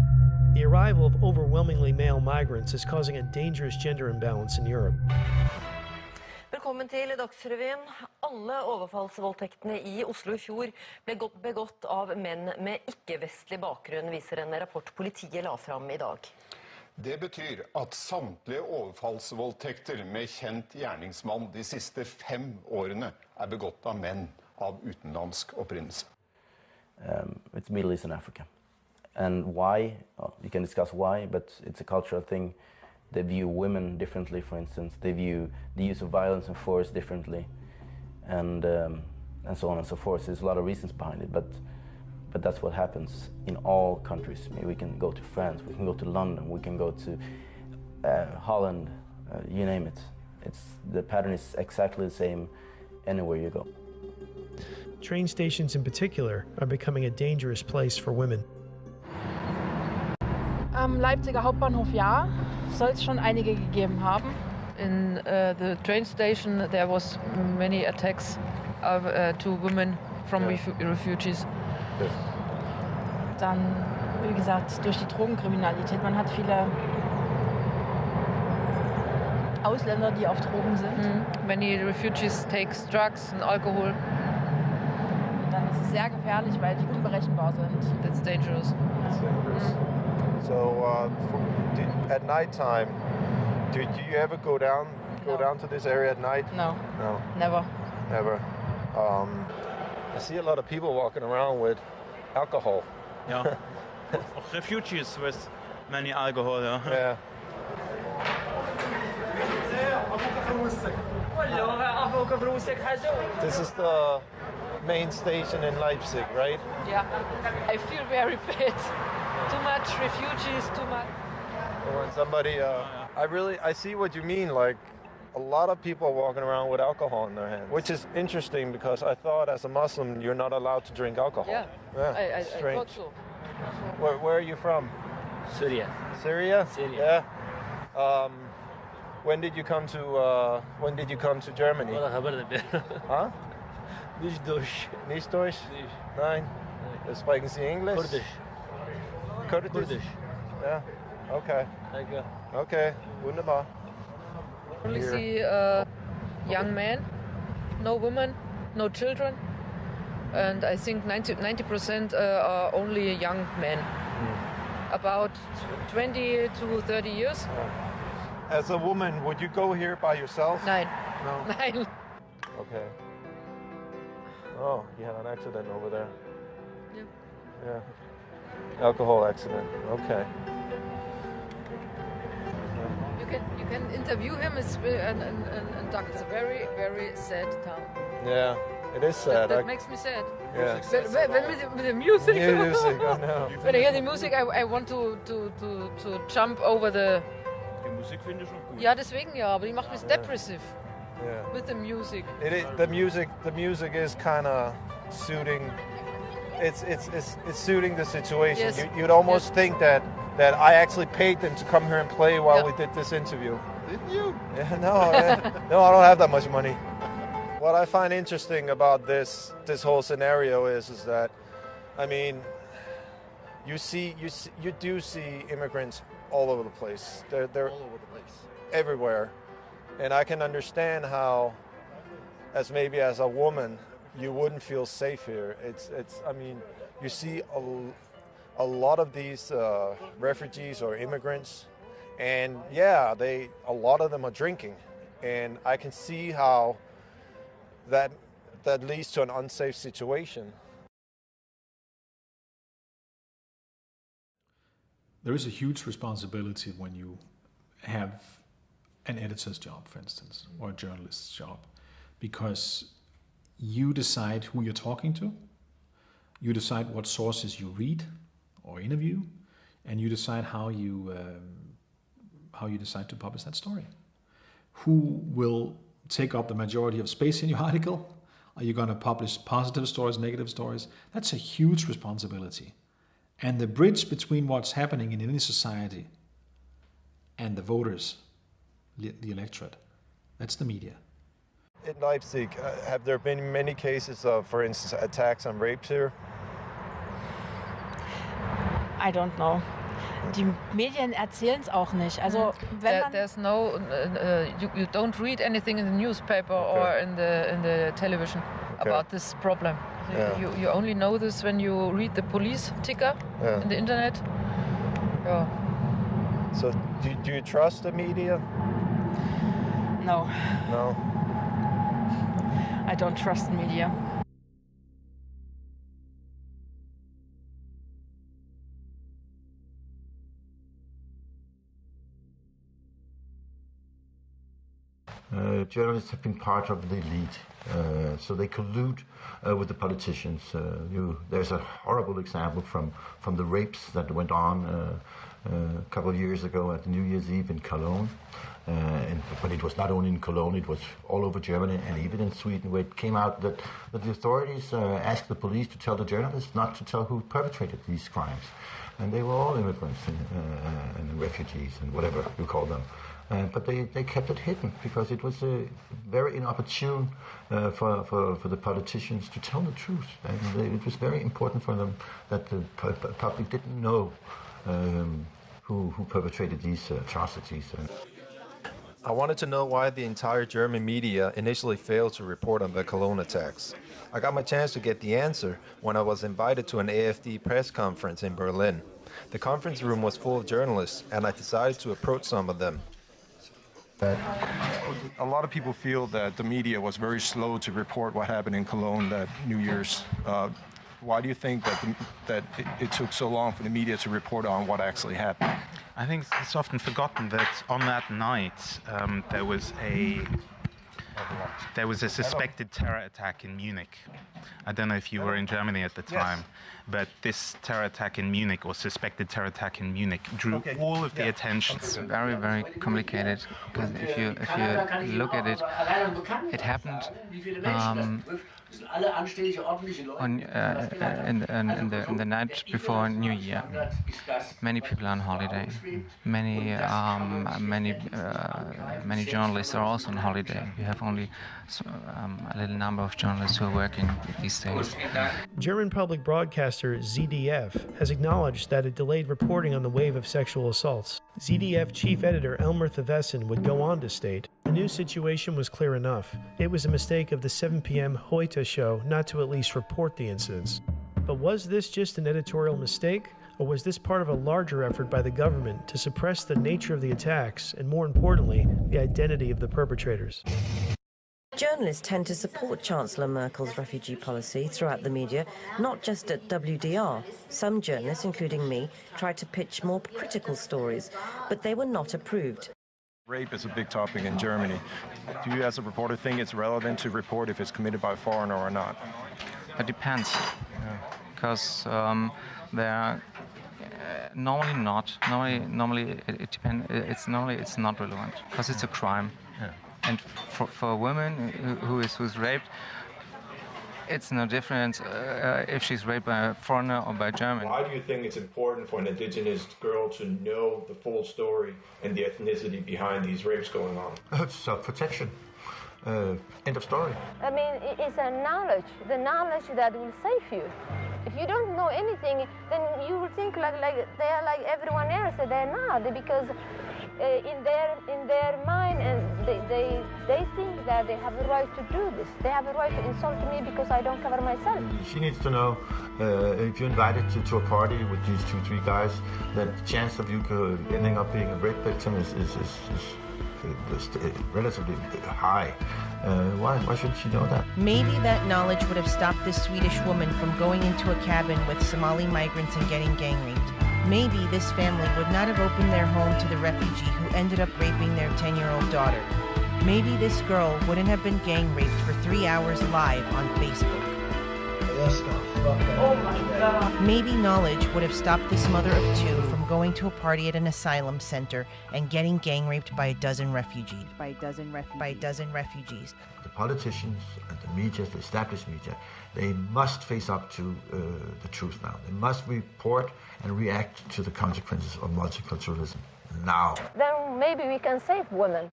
The arrival of overwhelmingly male migrants is causing a dangerous gender imbalance in Europe. Velkommen til Dagsrevyen. Alle overfallsvoldtektene i Oslo i fjor ble begått av menn med ikke-vestlig bakgrunn, viser en rapport politiet la fram i dag. Det betyr at samtlige overfallsvoldtekter med kjent gjerningsmann de siste 5 årene begått av menn av utenlandsk opprinnelse. It's Middle East and Africa. And why? Well, you can discuss why, but it's a cultural thing. They view women differently, for instance. They view the use of violence and force differently, and so on and so forth. There's a lot of reasons behind it, but that's what happens in all countries. Maybe we can go to France, we can go to London, we can go to Holland, you name it. The pattern is exactly the same anywhere you go. Train stations in particular are becoming a dangerous place for women. Am Leipziger Hauptbahnhof ja, soll es schon einige gegeben haben. In the train station there was many attacks to women from refugees. Dann, wie gesagt, durch die Drogenkriminalität. Man hat viele Ausländer, die auf Drogen sind. Many refugees take drugs and alcohol. Und dann ist es sehr gefährlich, weil die unberechenbar sind. That's dangerous. So at nighttime, do you ever go down to this area at night? No. No. Never. Never. I see a lot of people walking around with alcohol. Yeah. Refugees with many alcohol. Yeah. This is the main station in Leipzig, right? Yeah. I feel very bad. Too much refugees, too much. When somebody, I see what you mean. Like, a lot of people walking around with alcohol in their hands, which is interesting because I thought as a Muslim you're not allowed to drink alcohol. Yeah, I thought so. Where are you from? Syria. Syria? Syria. Yeah. When did you come to Germany? Huh? Nicht Deutsch. Nicht Deutsch? Nein. Sprechen Sie English? Kurdisch. Kurdisch. Yeah. Okay. Danke. Okay. Wunderbar. Only see young men, no women, no children, and I think 90% are only young men, about 20 to 30 years. As a woman, would you go here by yourself? Nein. No. Nein. Okay. Oh, you had an accident over there. Yeah. Yeah. Alcohol accident. Okay. You can interview him and talk. It's a very, very sad town. Yeah, it is sad. That makes me sad. Yeah. With the music. Music, I know. When I hear the music, I want to jump over the... Die Musik finde ich schon gut. Ja, deswegen ja, aber die macht mich depressive. Yeah. With the music. The music is kind of suiting. It's suiting the situation. Yes. You'd almost think that I actually paid them to come here and play while we did this interview. Didn't you? Yeah, no, I don't have that much money. What I find interesting about this whole scenario is that, I mean, you do see immigrants all over the place. They're all over the place, everywhere, and I can understand how, as a woman, you wouldn't feel safe here. I mean, you see a lot of these refugees or immigrants, and yeah, a lot of them are drinking, and I can see how that leads to an unsafe situation. There is a huge responsibility when you have an editor's job, for instance, or a journalist's job, because you decide who you're talking to, you decide what sources you read or interview, and you decide how you decide to publish that story. Who will take up the majority of space in your article? Are you going to publish positive stories, negative stories? That's a huge responsibility. And the bridge between what's happening in any society and the voters, the electorate, that's the media. In Leipzig, have there been many cases of, for instance, attacks and rapes here? I don't know. Die Medien erzählen es auch nicht. Also wenn man there's no you don't read anything in the newspaper or in the television about this problem. Yeah. You only know this when you read the police ticker in the internet. Yeah. So do you trust the media? No. No. I don't trust the media. Journalists have been part of the elite, so they collude with the politicians. There's a horrible example from the rapes that went on a couple of years ago at New Year's Eve in Cologne. But it was not only in Cologne, it was all over Germany and even in Sweden, where it came out that the authorities asked the police to tell the journalists not to tell who perpetrated these crimes. And they were all immigrants and refugees and whatever you call them. But they kept it hidden because it was very inopportune for the politicians to tell the truth. And it was very important for them that the public didn't know who perpetrated these atrocities. I wanted to know why the entire German media initially failed to report on the Cologne attacks. I got my chance to get the answer when I was invited to an AfD press conference in Berlin. The conference room was full of journalists, and I decided to approach some of them. A lot of people feel that the media was very slow to report what happened in Cologne that New Year's. Why do you think that it took so long for the media to report on what actually happened? I think it's often forgotten that on that night there was There was a suspected terror attack in Munich. I don't know if you were in Germany at the time, but this terror attack in Munich, or suspected terror attack in Munich, drew all of the attention. It's very, very complicated, because if you look at it, it happened in the night before New Year. Many people are on holiday. Many journalists are also on holiday. We have only a little number of journalists who are working these days. German public broadcaster ZDF has acknowledged that it delayed reporting on the wave of sexual assaults. ZDF chief editor Elmer Thevessen would go on to state, "The new situation was clear enough. It was a mistake of the 7 p.m. Heute show not to at least report the incidents. But was this just an editorial mistake, or was this part of a larger effort by the government to suppress the nature of the attacks and, more importantly, the identity of the perpetrators?" Journalists tend to support Chancellor Merkel's refugee policy throughout the media, not just at WDR. Some journalists, including me, tried to pitch more critical stories, but they were not approved. Rape is a big topic in Germany. Do you, as a reporter, think it's relevant to report if it's committed by a foreigner or not? It depends, because there are normally not. Normally it depends. It's not relevant because it's a crime. And for a woman who's raped, it's no difference if she's raped by a foreigner or by a German. Why do you think it's important for an indigenous girl to know the full story and the ethnicity behind these rapes going on? Self-protection. End of story. I mean, it's a knowledge, the knowledge that will save you. If you don't know anything, then you will think like they're like everyone else. They're not, because in their mind, and they think that they have the right to do this. They have the right to insult me because I don't cover myself. She needs to know if you're invited to a party with these 2-3 guys, that the chance of you ending up being a rape victim is relatively high. Why should she know that? Maybe that knowledge would have stopped this Swedish woman from going into a cabin with Somali migrants and getting gang raped. Maybe this family would not have opened their home to the refugee who ended up raping their 10-year-old daughter. Maybe this girl wouldn't have been gang raped for 3 hours live on Facebook. Oh my God. Maybe knowledge would have stopped this mother of 2 from going to a party at an asylum center and getting gang raped by a dozen refugees. The politicians and the media, the established media, they must face up to the truth now. They must report and react to the consequences of multiculturalism now. Then maybe we can save women.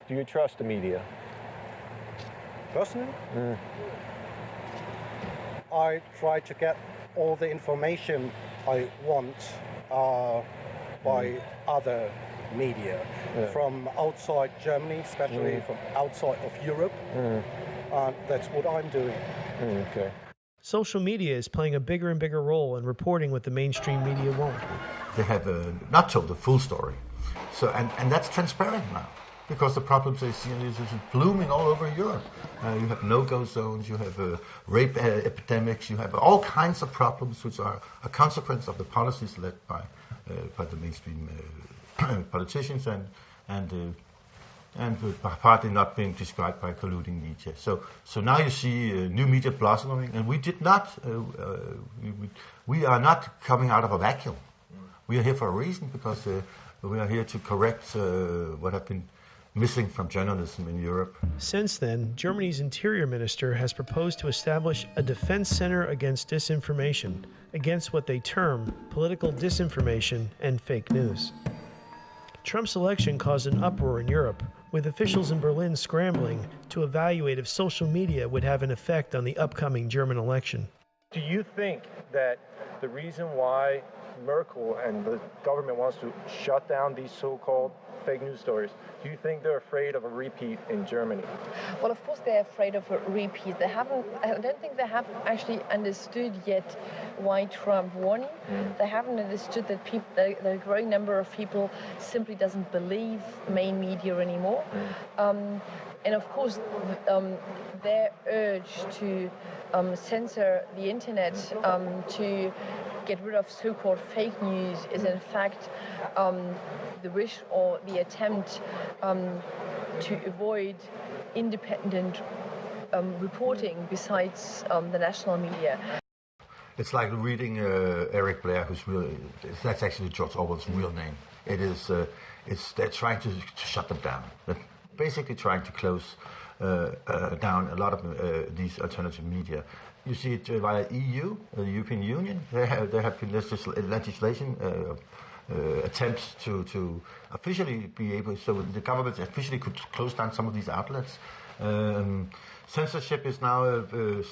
Do you trust the media? Personally? I try to get all the information I want by other media, from outside Germany, especially from outside of Europe. That's what I'm doing. Okay. Social media is playing a bigger and bigger role in reporting what the mainstream media won't. They have not told the full story. So, and that's transparent now, because the problems they see is blooming all over Europe. You have no-go zones, you have rape epidemics, you have all kinds of problems which are a consequence of the policies led by the mainstream politicians and partly not being described by colluding media. So now you see new media blossoming, and we did not. We are not coming out of a vacuum. We are here for a reason, because we are here to correct what have been missing from journalism in Europe. Since then, Germany's interior minister has proposed to establish a defense center against disinformation, against what they term political disinformation and fake news. Trump's election caused an uproar in Europe, with officials in Berlin scrambling to evaluate if social media would have an effect on the upcoming German election. Do you think that the reason why Merkel and the government wants to shut down these so-called fake news stories, do you think they're afraid of a repeat in Germany? Well, of course they're afraid of a repeat. I don't think they have actually understood yet why Trump won. They haven't understood that the growing number of people simply doesn't believe main media anymore. And of course, their urge to censor the internet, to get rid of so-called fake news is in fact the wish or the attempt to avoid independent reporting besides the national media. It's like reading Eric Blair, that's actually George Orwell's real name. They're trying to shut them down. They're basically trying to close down a lot of these alternative media. You see it via EU, the European Union. There have been legislation attempts to officially be able, so the government officially could close down some of these outlets. Censorship is now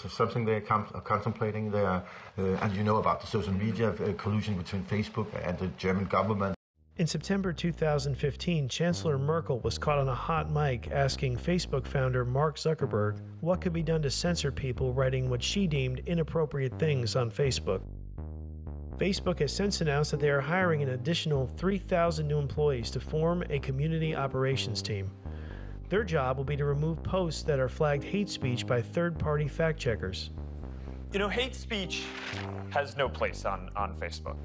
something they're contemplating. And you know about the social media collusion between Facebook and the German government. In September 2015, Chancellor Merkel was caught on a hot mic asking Facebook founder Mark Zuckerberg what could be done to censor people writing what she deemed inappropriate things on Facebook. Facebook has since announced that they are hiring an additional 3,000 new employees to form a community operations team. Their job will be to remove posts that are flagged hate speech by third-party fact-checkers. You know, hate speech has no place on Facebook.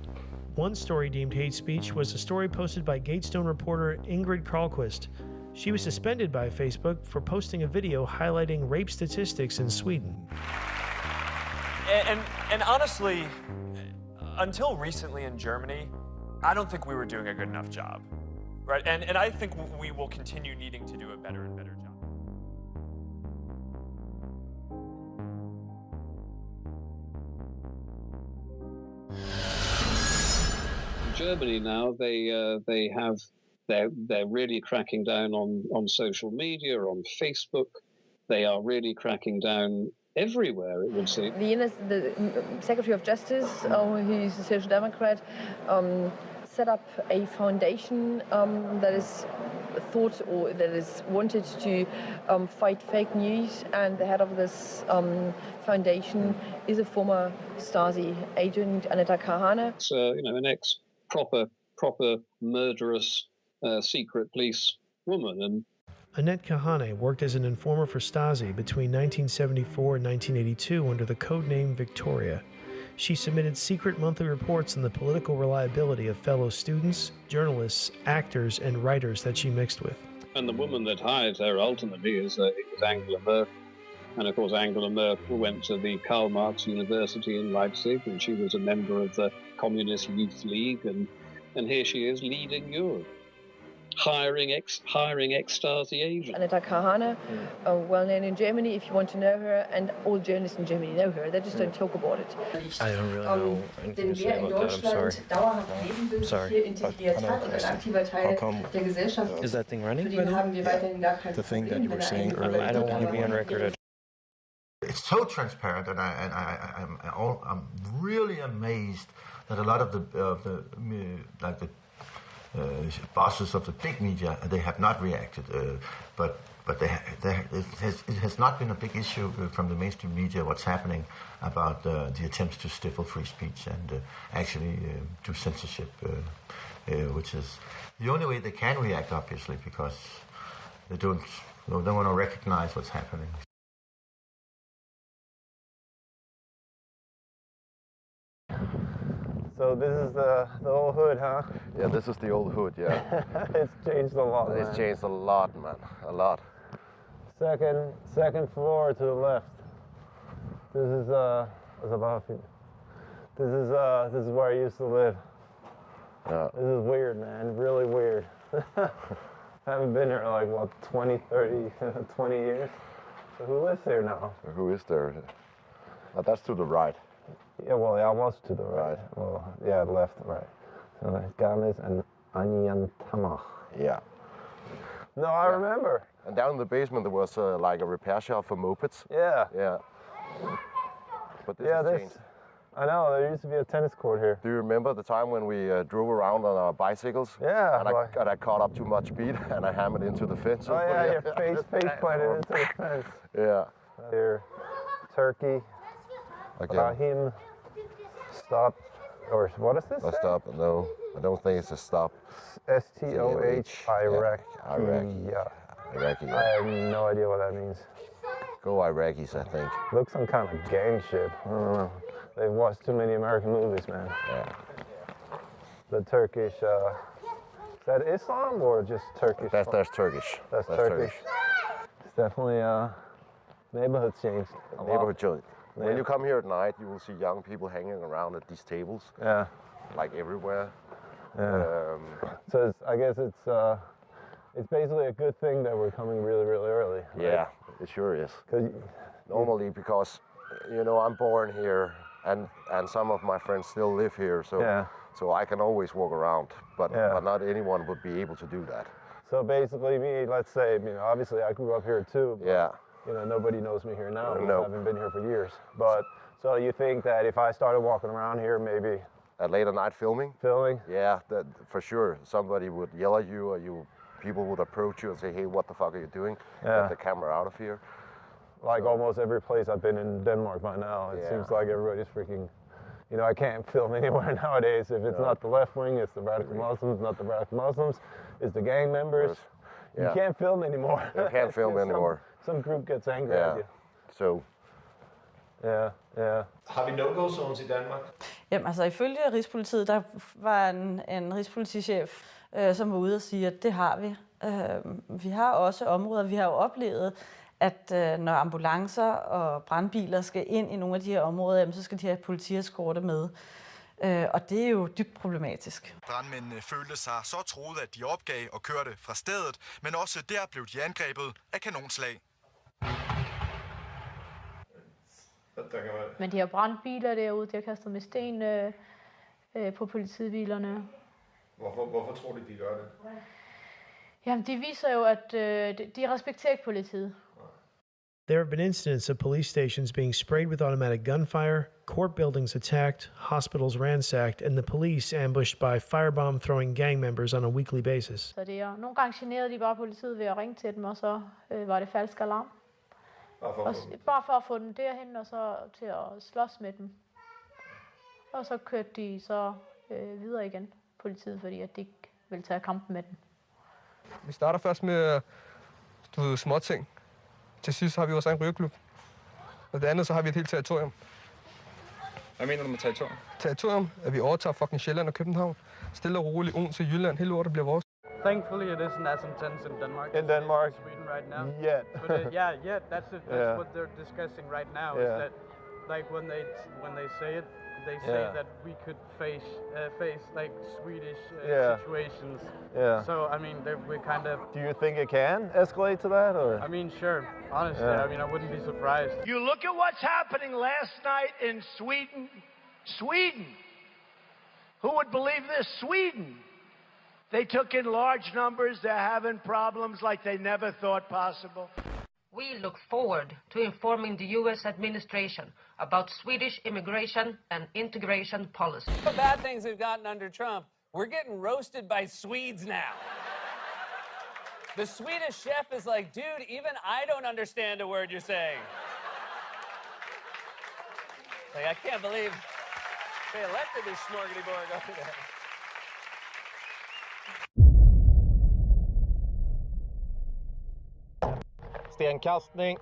One story deemed hate speech was a story posted by Gatestone reporter Ingrid Carlquist. She was suspended by Facebook for posting a video highlighting rape statistics in Sweden. And honestly, until recently in Germany, I don't think we were doing a good enough job, right? And I think we will continue needing to do a better and better job. Germany now, they're really cracking down on social media, on Facebook. They are really cracking down everywhere, it would seem. The Secretary of Justice, who's a Social Democrat, set up a foundation that is thought or that is wanted to fight fake news, and the head of this foundation is a former Stasi agent, Annette Kahane. It's an ex-proper murderous secret police woman. And Annette Kahane worked as an informer for Stasi between 1974 and 1982 under the codename Victoria. She submitted secret monthly reports on the political reliability of fellow students, journalists, actors, and writers that she mixed with. And the woman that hired her ultimately is Angela Merkel. And of course, Angela Merkel went to the Karl Marx University in Leipzig, and she was a member of the Communist Youth League, and here she is leading Europe, hiring ex-Stasi agents. Annette Kahane, well known in Germany if you want to know her, and all journalists in Germany know her. They just don't talk about it. I don't really know anything to say about that, I'm sorry. How come? Is that thing running? The thing that you were saying earlier. I don't want to be on record. It's so transparent, and I'm really amazed that a lot of the bosses of the big media, they have not reacted, but it has not been a big issue from the mainstream media what's happening about the attempts to stifle free speech and actually do censorship, which is the only way they can react, obviously, because they don't want to recognize what's happening. So this is the old hood, huh? Yeah, this is the old hood, yeah. It's changed a lot, man. It's changed a lot, man. A lot. Second floor to the left. This is this is where I used to live. Yeah. This is weird, man. Really weird. I haven't been here like, what, 20 years? So who lives here now? Who is there? That's to the right. Yeah, well, I was to the right. Well, yeah, left, right. So Gamis and Anyantamach. Yeah. No, I remember. And down in the basement there was like a repair shop for mopeds. Yeah. Yeah. But this has changed. I know, there used to be a tennis court here. Do you remember the time when we drove around on our bicycles? Yeah. And I caught up too much speed and I hammered into the fence. Oh yeah, your face planted into the fence. Yeah. Here, Turkey. Okay. Brahim. Stop, or what is this? A stop? No, I don't think it's a stop. S-T-O-H, Iraqi. Yeah. Iraqi. I have no idea what that means. Go Iraqis, I think. Looks some kind of gang shit. I don't know. They've watched too many American movies, man. Yeah. The Turkish, is that Islam or just Turkish? That's Turkish. That's Turkish. It's definitely neighborhood changed. Neighborhood changed. When you come here at night, you will see young people hanging around at these tables. Yeah. Like everywhere. Yeah. So I guess it's basically a good thing that we're coming really, really early. Right? Yeah, it sure is. Normally, because I'm born here, and some of my friends still live here, so I can always walk around, but not anyone would be able to do that. So basically, let's say, obviously I grew up here too. But, nobody knows me here now. No. I haven't been here for years. But so you think that if I started walking around here, maybe at late at night filming? Yeah, that for sure. Somebody would yell at you, or people would approach you and say, "Hey, what the fuck are you doing? Get the camera out of here." Like almost every place I've been in Denmark by now, it seems like everybody's freaking. I can't film anywhere nowadays. If it's not the left wing, it's the radical Muslims. Not the radical Muslims, it's the gang members. You can't film anymore. You can't film anymore. Some group gets angry at you. So. Har vi no-go zones i Danmark? Jamen altså ifølge Rigspolitiet, der var en rigspolitichef, som var ude og sige, at det har vi. Vi har også områder, vi har jo oplevet, at når ambulancer og brandbiler skal ind i nogle af de her områder, jamen, så skal de have politieskorte med. Og det er jo dybt problematisk. Brandmændene følte sig så truet, at de opgav og kørte fra stedet, men også der blev de angrebet af kanonslag. Men de har brændt biler derude, de har kastet med sten på politibilerne. Hvorfor tror de gør det? Jamen, de viser jo, at de respekterer ikke politiet. There have been incidents of police stations being sprayed with automatic gunfire, court buildings attacked, hospitals ransacked, and the police ambushed by firebomb-throwing gang members on a weekly basis. Så nogle gange generede de bare politiet ved at ringe til dem, og så var det falsk alarm. Bare for at få dem derhen, og så til at slås med dem. Og så kørte de så videre igen, politiet, fordi at de ikke ville tage kampen med dem. Vi starter først med småting. Til sidst har vi også en rygeklub. Og det andet, så har vi et helt territorium. Hvad mener du med territorium? Territorium, at vi overtager fucking Sjælland og København. Stille og roligt ud til Jylland. Hele lortet bliver vores. Thankfully, it isn't as intense in Denmark. In Denmark? Sweden right now. Yet. But that's what they're discussing right now. Is that like when they say it, they say that we could face like Swedish situations. Yeah. So I mean, we kind of. Do you think it can escalate to that, or? I mean, sure. Honestly, I mean, I wouldn't be surprised. You look at what's happening last night in Sweden. Sweden. Who would believe this? Sweden. They took in large numbers. They're having problems like they never thought possible. We look forward to informing the U.S. administration about Swedish immigration and integration policy. The bad things have gotten under Trump. We're getting roasted by Swedes now. The Swedish chef is like, dude, even I don't understand a word you're saying. Like, I can't believe they elected this Schmorgedy-Borg over there. Stenkastning,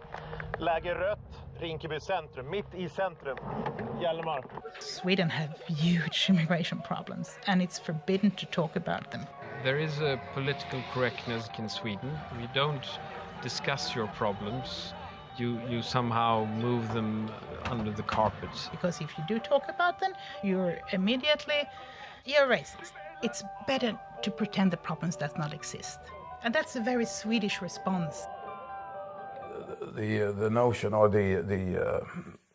läge rött, Rinkeby centrum, mitt i centrum, Hjälmar. Sweden have huge immigration problems and it's forbidden to talk about them. There is a political correctness in Sweden. We don't discuss your problems. You somehow move them under the carpet. Because if you do talk about them, you're racist. It's better to pretend the problems does not exist. And that's a very Swedish response. The notion or the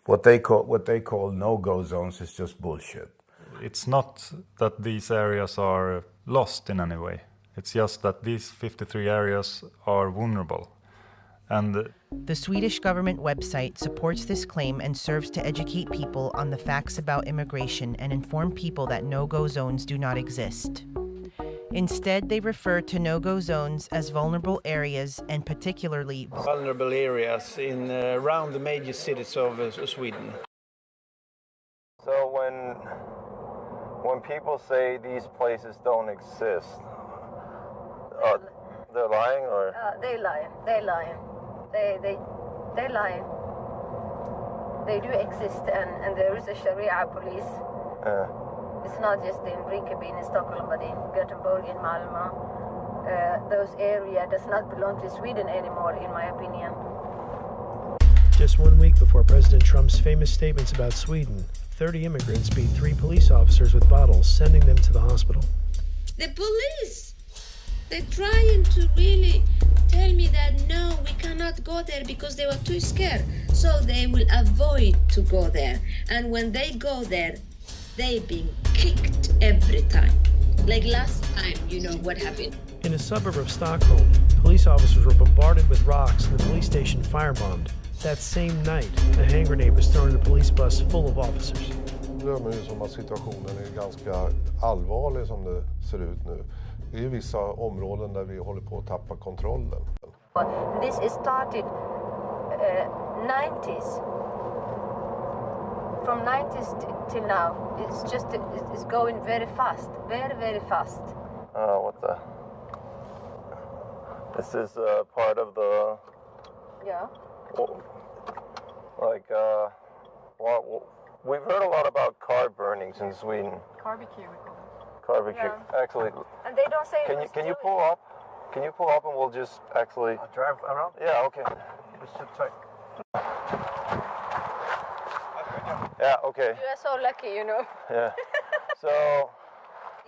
what they call no-go zones is just bullshit. It's not that these areas are lost in any way. It's just that these 53 areas are vulnerable. And the Swedish government website supports this claim and serves to educate people on the facts about immigration and inform people that no-go zones do not exist. Instead, they refer to no-go zones as vulnerable areas and particularly vulnerable areas in around the major cities of Sweden. So when people say these places don't exist, they're lying, or They lying. They lying. they do exist, and there is a Sharia police. It's not just in Rinkeby in Stockholm, but in Gothenburg, in Malmö. Those areas does not belong to Sweden anymore, in my opinion. Just 1 week before President Trump's famous statements about Sweden, 30 immigrants beat 3 police officers with bottles, sending them to the hospital. The police, they're trying to really tell me that no, we cannot go there because they were too scared. So they will avoid to go there. And when they go there, they've been kicked every time. Like last time, you know what happened. In a suburb of Stockholm, police officers were bombarded with rocks and the police station firebombed. That same night, a hand grenade was thrown at a police bus full of officers. Det bedömer ju som att situationen är ganska allvarlig som det ser ut nu. Det är vissa områden där vi håller på att tappa kontrollen. This is started 90s. From 90s till now, it's going very fast, very fast. What the? This is part of the. Yeah. Like, well, we've heard a lot about car burnings in Sweden. Barbecue. Barbecue. Yeah. Actually, and they don't say. Can you pull up? Can you pull up and we'll just actually. I'll drive around. Yeah. Okay. Just sit tight. Yeah. Okay. You are so lucky, you know. Yeah. So.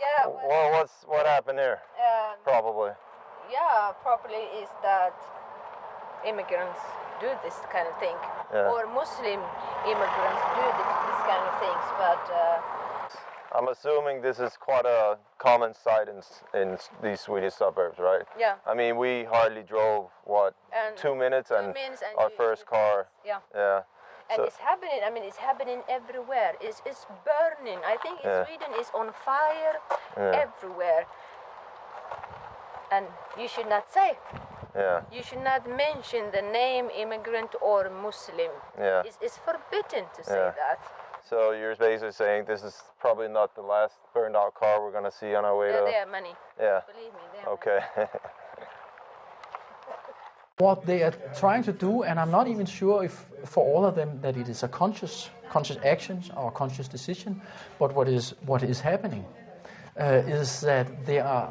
Yeah. Well, what happened here? Probably. Yeah, probably is that immigrants do this kind of thing, or Muslim immigrants do this kind of things. But I'm assuming this is quite a common sight in these Swedish suburbs, right? Yeah. I mean, we hardly drove 2 minutes and our first car. Yeah. Yeah. And it's happening. I mean, it's happening everywhere. It's burning. I think Sweden is on fire everywhere. And you should not say. Yeah. You should not mention the name immigrant or Muslim. Yeah. It's forbidden to say that. So you're basically saying this is probably not the last burned out car we're going to see on our way to... They are money. Yeah. Believe me, they are okay. What they are trying to do, and I'm not even sure if for all of them that it is a conscious actions or conscious decision, but what is happening is that they are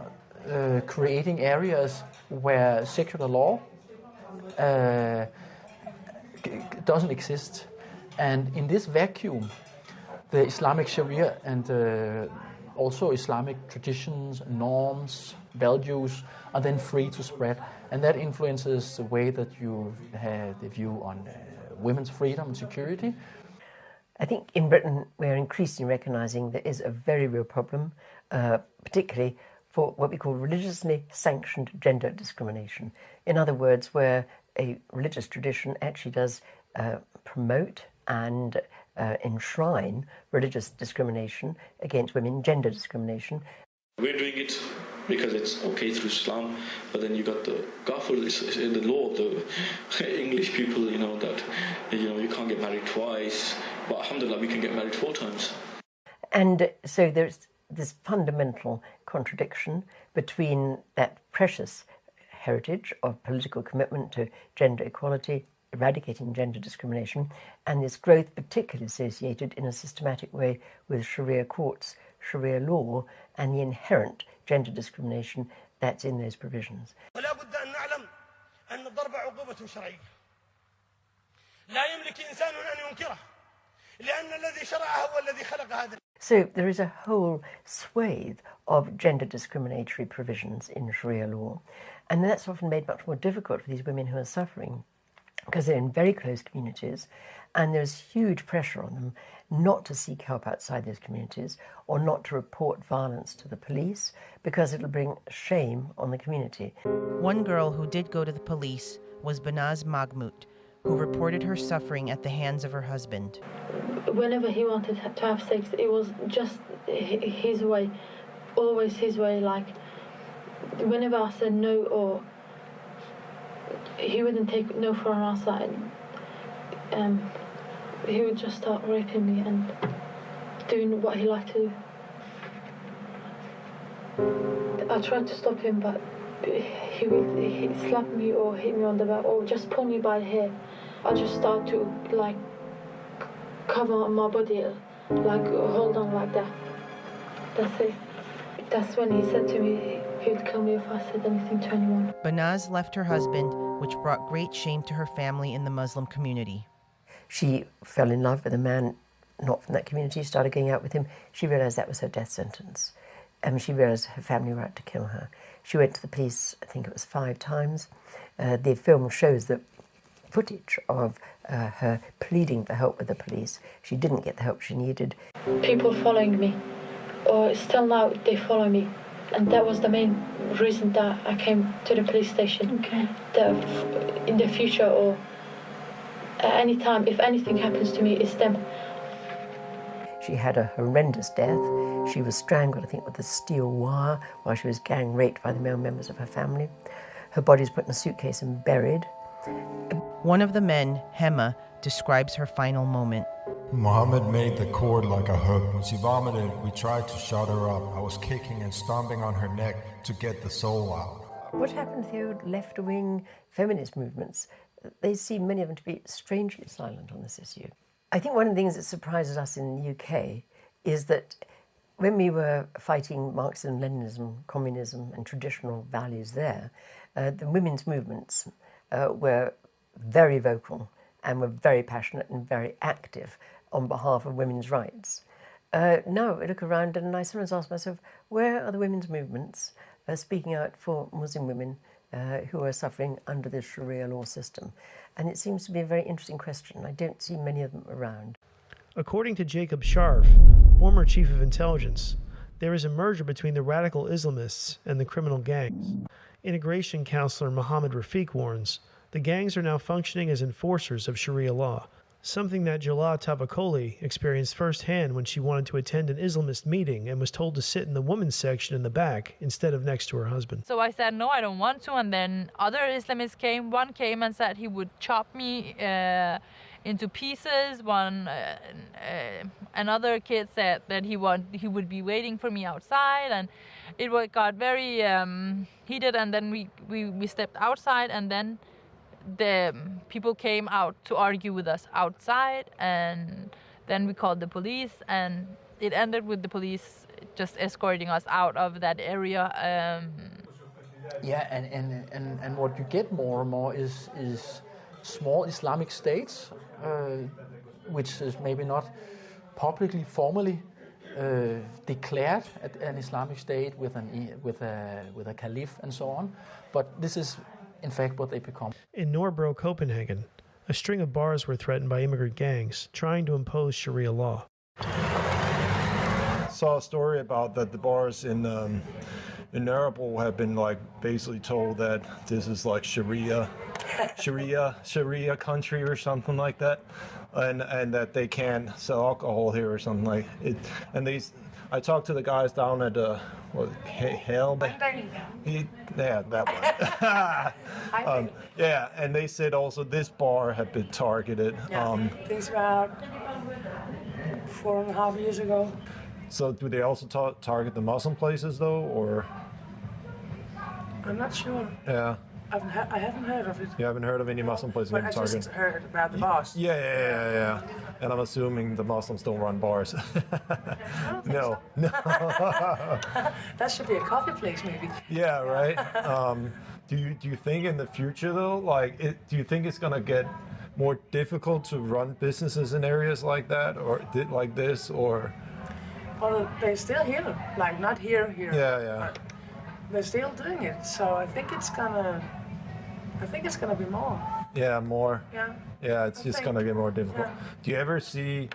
creating areas where secular law doesn't exist, and in this vacuum, the Islamic Sharia and also Islamic traditions, norms, values are then free to spread, and that influences the way that you have the view on women's freedom and security. I think in Britain we're increasingly recognising there is a very real problem, particularly for what we call religiously sanctioned gender discrimination. In other words, where a religious tradition actually does promote and enshrine religious discrimination against women, gender discrimination. We're doing it because it's okay through Islam, but then you got the Ghafur, in the law of the English people, that you can't get married twice, but alhamdulillah we can get married 4 times. And so there's this fundamental contradiction between that precious heritage of political commitment to gender equality, eradicating gender discrimination, and this growth particularly associated in a systematic way with Sharia courts, Sharia law, and the inherent gender discrimination that's in those provisions. So there is a whole swathe of gender discriminatory provisions in Sharia law, and that's often made much more difficult for these women who are suffering because they're in very close communities and there's huge pressure on them not to seek help outside those communities or not to report violence to the police because it'll bring shame on the community. One girl who did go to the police was Banaz Mahmoud, who reported her suffering at the hands of her husband. Whenever he wanted to have sex, it was just his way, always his way. Like, whenever I said no, or he wouldn't take no for an answer, he would just start raping me and doing what he liked to do. I tried to stop him, but he'd slap me or hit me on the back or just pull me by the hair. I just started to cover my body, like hold on like that. That's it. That's when he said to me he would kill me if I said anything to anyone. Banaz left her husband, which brought great shame to her family in the Muslim community. She fell in love with a man not from that community, started going out with him. She realised that was her death sentence. She realised her family were out to kill her. She went to the police, I think it was 5 times. The film shows the footage of her pleading for help with the police. She didn't get the help she needed. People following me, or still now they follow me. And that was the main reason that I came to the police station. Okay. That in the future or at any time, if anything happens to me, it's them. She had a horrendous death. She was strangled, I think, with a steel wire while she was gang raped by the male members of her family. Her body was put in a suitcase and buried. One of the men, Hema, describes her final moment. Mohammed made the cord like a hook. When she vomited, we tried to shut her up. I was kicking and stomping on her neck to get the soul out. What happened to the old left-wing feminist movements? They seem, many of them, to be strangely silent on this issue. I think one of the things that surprises us in the UK is that when we were fighting Marxism, Leninism, communism and traditional values there, the women's movements were very vocal and were very passionate and very active on behalf of women's rights. Now I look around and I sometimes ask myself, where are the women's movements speaking out for Muslim women who are suffering under the Sharia law system? And it seems to be a very interesting question. I don't see many of them around. According to Jacob Scharf, former chief of intelligence, there is a merger between the radical Islamists and the criminal gangs. Integration counselor Mohammed Rafiq warns, the gangs are now functioning as enforcers of Sharia law, something that Jalal Tavakoli experienced firsthand when she wanted to attend an Islamist meeting and was told to sit in the women's section in the back instead of next to her husband. So I said, no, I don't want to. And then other Islamists came. One came and said he would chop me into pieces. Another kid said that he would be waiting for me outside. And it got very heated. And then we stepped outside, and then the people came out to argue with us outside, and then we called the police, and it ended with the police just escorting us out of that area. Yeah, and what you get more and more is small Islamic states, which is maybe not publicly, formally declared an Islamic state with a caliph and so on, but this is in fact what they become. In Nørrebro, Copenhagen, a string of bars were threatened by immigrant gangs trying to impose Sharia law. Saw a story about that the bars in Nørrebro have been basically told that this is like Sharia country or something like that, and that they can't sell alcohol here or something like it. And I talked to the guys down at Hell. Yeah, that one. Yeah, and they said also this bar had been targeted. I think it's about 4.5 years ago. So do they also target the Muslim places though, or? I'm not sure. Yeah. I haven't heard of it. You haven't heard of any Muslim places being targeted? I just heard about the bars. Yeah. And I'm assuming the Muslims don't run bars. No. That should be a coffee place, maybe. Yeah, right. Do you think in the future though, do you think it's gonna get more difficult to run businesses in areas like that, or like this, or? Well, they're still here, not here. Yeah. They're still doing it, so I think it's gonna be more. Yeah, more. Yeah. It's just gonna get more difficult. Yeah. Do you ever see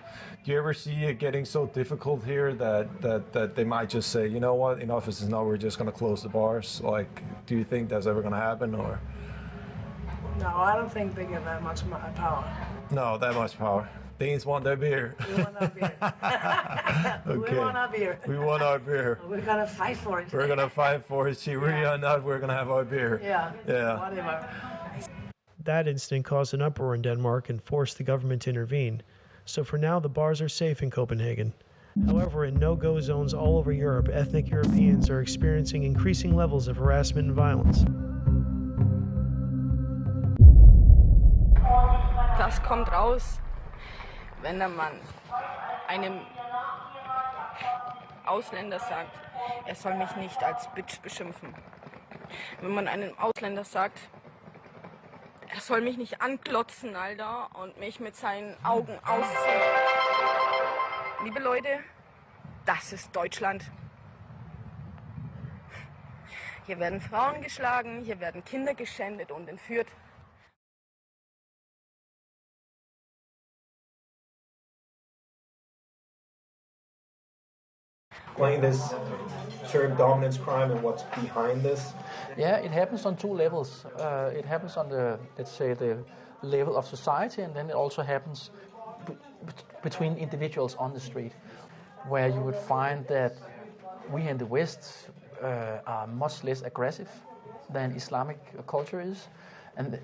it getting so difficult here that they might just say, you know what, enough is enough, we're just gonna close the bars? Do you think that's ever gonna happen, or? No, I don't think they get that much power. No, that much power. Danes want their beer. We want our beer. Okay. We want our beer. We want our beer. We're gonna fight for it. We're gonna fight for it. Sharia or not, we're gonna have our beer. Yeah. Whatever. That incident caused an uproar in Denmark and forced the government to intervene. So for now, the bars are safe in Copenhagen. However, in no-go zones all over Europe, ethnic Europeans are experiencing increasing levels of harassment and violence. Das kommt raus, wenn der Mann einem Ausländer sagt, er soll mich nicht als Bitch beschimpfen. Wenn man einem Ausländer sagt, er soll mich nicht anklotzen, Alter, und mich mit seinen Augen ausziehen. Liebe Leute, das ist Deutschland. Hier werden Frauen geschlagen, hier werden Kinder geschändet und entführt. Explain this shared dominance crime and what's behind this? Yeah, it happens on two levels. It happens on the, let's say, the level of society, and then it also happens between individuals on the street, where you would find that we in the West are much less aggressive than Islamic culture is, and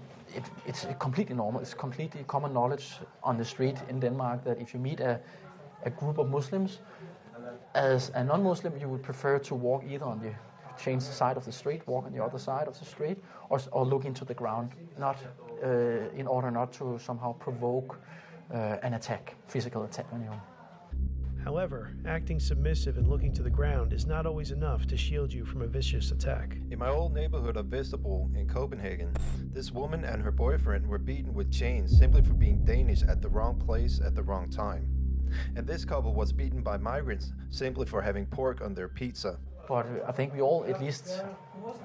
it's completely normal. It's completely common knowledge on the street in Denmark that if you meet a group of Muslims, as a non-Muslim, you would prefer to walk either on the change the side of the street, walk on the other side of the street, or look into the ground, not in order not to somehow provoke an attack, physical attack on you. However, acting submissive and looking to the ground is not always enough to shield you from a vicious attack. In my old neighborhood of Vesterbro in Copenhagen, this woman and her boyfriend were beaten with chains simply for being Danish at the wrong place at the wrong time. And this couple was beaten by migrants simply for having pork on their pizza. But I think we all, at least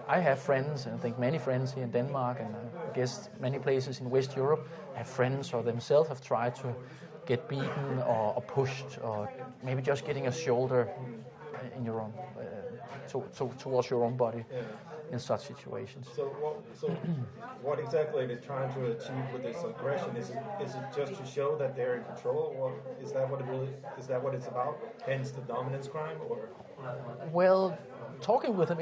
I have friends, and I think many friends here in Denmark, and I guess many places in West Europe have friends or themselves have tried to get beaten or pushed, or maybe just getting a shoulder in your own, towards your own body in such situations. So what exactly are they trying to achieve with this aggression? Is it just to show that they're in control, or is that what it's about? Hence the dominance crime, or? Well, talking with them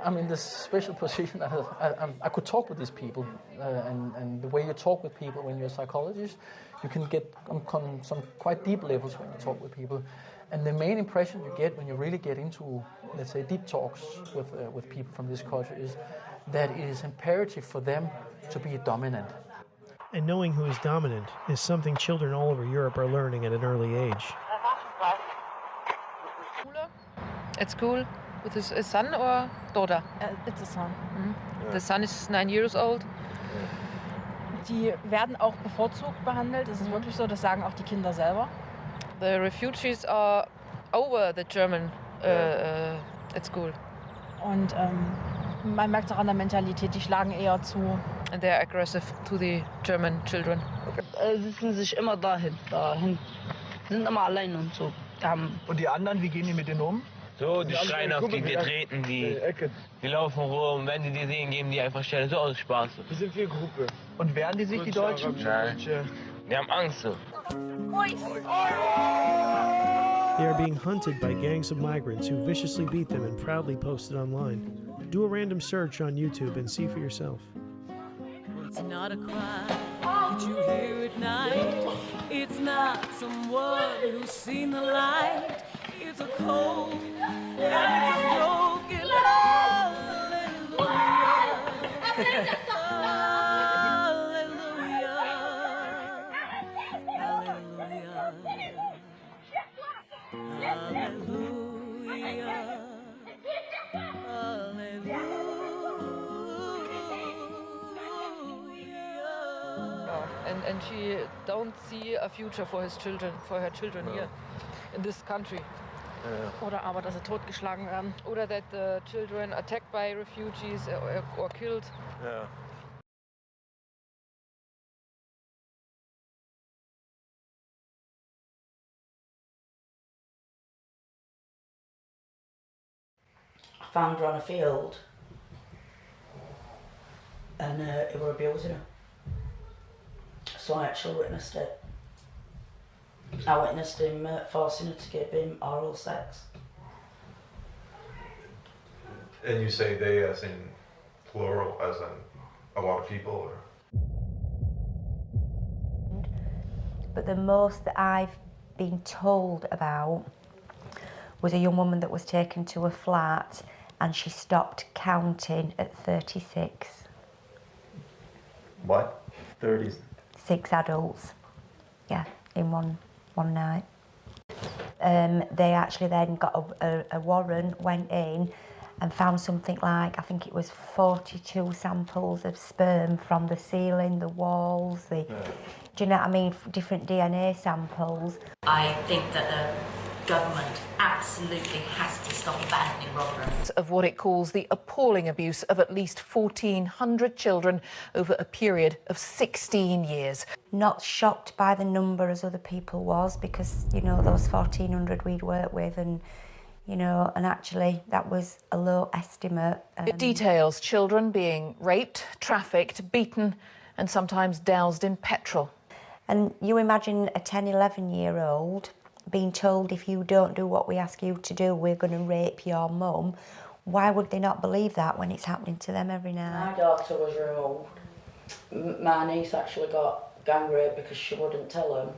I'm in this special position. I could talk with these people, and the way you talk with people when you're a psychologist, you can get on some quite deep levels when you talk with people. And the main impression you get when you really get into, let's say, deep talks with people from this culture is that it is imperative for them to be dominant. And knowing who is dominant is something children all over Europe are learning at an early age. At school with his son or daughter? It's a son. Mm-hmm. The son is 9 years old. Die werden auch bevorzugt behandelt. Das ist wirklich so, das sagen auch die Kinder selber. The refugees are over the German at school. Und man merkt auch an der Mentalität, die schlagen eher zu. And they are aggressive to the German children. Sitzen sich immer dahin. Sind immer allein und so. Und die anderen, wie gehen die mit denen um? So, die schreien auf die, die treten die, die laufen rum, wenn die die sehen, geben die einfach Stelle, so aus Spaß. Wir sind viel Gruppe. Und wehren die sich, die Deutschen? Nein, die haben Angst so. They are being hunted by gangs of migrants who viciously beat them and proudly post it online. Do a random search on YouTube and see for yourself. It's not a cry, did you hear it night? It's not someone who's seen the light. It's a cold and it's a broken hallelujah. And she don't see a future for her children here in this country. Oder aber, dass sie totgeschlagen werden. Oder that the children attacked by refugees or killed. Yeah. I found her on a field and he were abusing her. So I actually witnessed it. I witnessed him forcing her to give him oral sex. And you say they as in plural, as in a lot of people? Or? But the most that I've been told about was a young woman that was taken to a flat and she stopped counting at 36. What? 30? 6 adults. Yeah, in one night. They actually then got a warrant, went in and found something like, I think it was 42 samples of sperm from the ceiling, the walls, do you know what I mean, different DNA samples. I think that the government absolutely has to stop abandoning Rotherham. Of what it calls the appalling abuse of at least 1,400 children over a period of 16 years. Not shocked by the number as other people was, because, you know, those 1,400 we'd worked with, and, you know, and actually that was a low estimate. It details children being raped, trafficked, beaten, and sometimes doused in petrol. And you imagine a 10, 11-year-old being told, if you don't do what we ask you to do, we're going to rape your mum. Why would they not believe that when it's happening to them every night? My daughter was removed. My niece actually got gang raped because she wouldn't tell them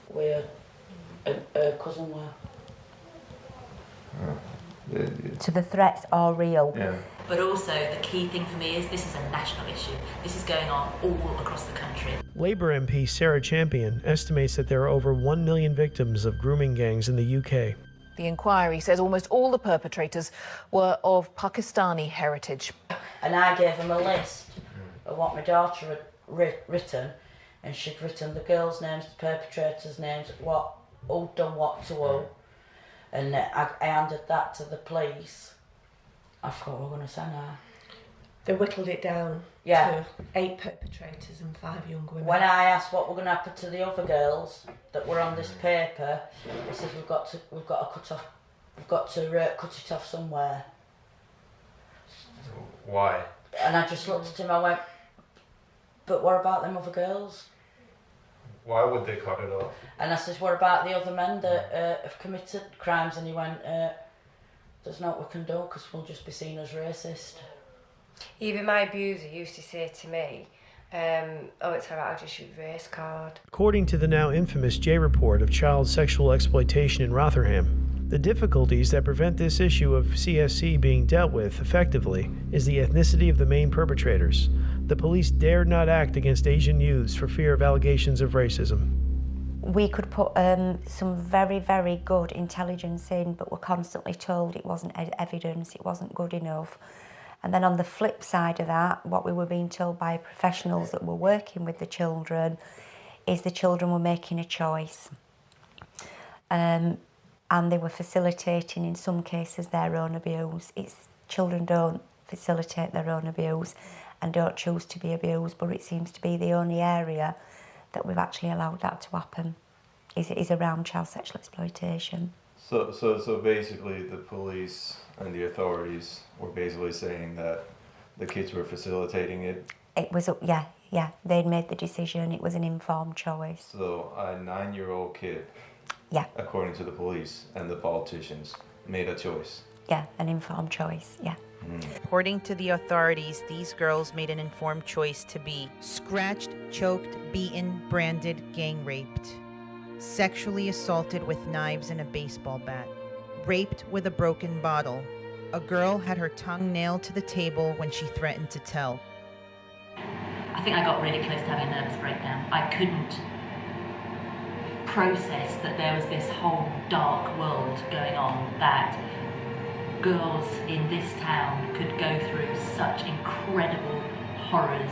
where her cousin were. So the threats are real. Yeah. But also, the key thing for me is this is a national issue. This is going on all across the country. Labour MP Sarah Champion estimates that there are over 1 million victims of grooming gangs in the UK. The inquiry says almost all the perpetrators were of Pakistani heritage. And I gave them a list of what my daughter had written, and she'd written the girls' names, the perpetrators' names, who'd done what to who. And I handed that to the police. I forgot what we were going to say now. They whittled it down to 8 perpetrators and 5 young women. When I asked what were going to happen to the other girls that were on this paper, they said we've got to cut off, we've got to cut it off somewhere. Why? And I just looked at him. I went, but what about them other girls? Why would they cut it off? And I said, what about the other men that have committed crimes? And he went, there's not what we can do because we'll just be seen as racist. Even my abuser used to say to me, oh, it's alright, I'll just use race card. According to the now infamous J report of child sexual exploitation in Rotherham, the difficulties that prevent this issue of CSC being dealt with effectively is the ethnicity of the main perpetrators. The police dared not act against Asian youths for fear of allegations of racism. We could put some very, very good intelligence in, but we're constantly told it wasn't evidence, it wasn't good enough. And then on the flip side of that, what we were being told by professionals that were working with the children is the children were making a choice. And they were facilitating, in some cases, their own abuse. Children don't facilitate their own abuse and don't choose to be abused, but it seems to be the only area that we've actually allowed that to happen, is around child sexual exploitation. So basically the police and the authorities were basically saying that the kids were facilitating it? It was, yeah, they'd made the decision, it was an informed choice. So a 9-year-old kid, yeah, according to the police and the politicians, made a choice? Yeah, an informed choice, yeah. According to the authorities, these girls made an informed choice to be scratched, choked, beaten, branded, gang raped, sexually assaulted with knives and a baseball bat, raped with a broken bottle. A girl had her tongue nailed to the table when she threatened to tell. I think I got really close to having a nervous breakdown. I couldn't process that there was this whole dark world going on, that girls in this town could go through such incredible horrors,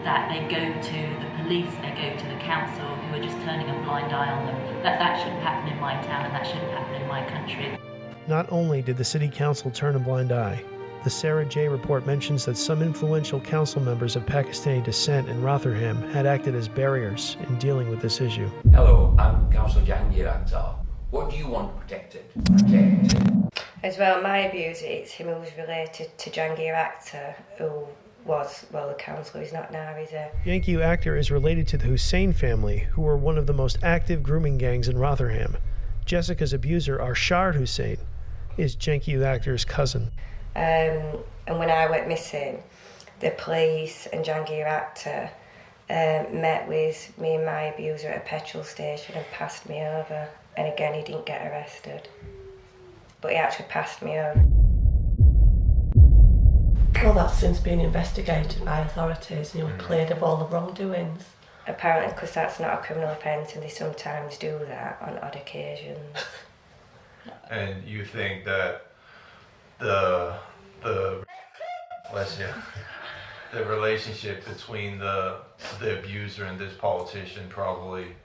that they go to the police, they go to the council, who are just turning a blind eye on them. That shouldn't happen in my town, and that shouldn't happen in my country. Not only did the city council turn a blind eye, the Sarah J. report mentions that some influential council members of Pakistani descent in Rotherham had acted as barriers in dealing with this issue. Hello, I'm Councillor Jahangir Akhtar. What do you want protected? As well, my abuser, it's him who's related to Jahangir Akhtar, who was, well, the councillor, he's not now, he's a... Yankee Akhtar is related to the Hussein family, who were one of the most active grooming gangs in Rotherham. Jessica's abuser, Arshad Hussein, is Yankee Akhtar's cousin. And when I went missing, the police and Jahangir Akhtar met with me and my abuser at a petrol station and passed me over. And again, he didn't get arrested, but he actually passed me over. Well, that's since been investigated by authorities, and he was cleared of all the wrongdoings. apparently because that's not a criminal offence and they sometimes do that on odd occasions. And you think that the bless you, the relationship between the abuser and this politician probably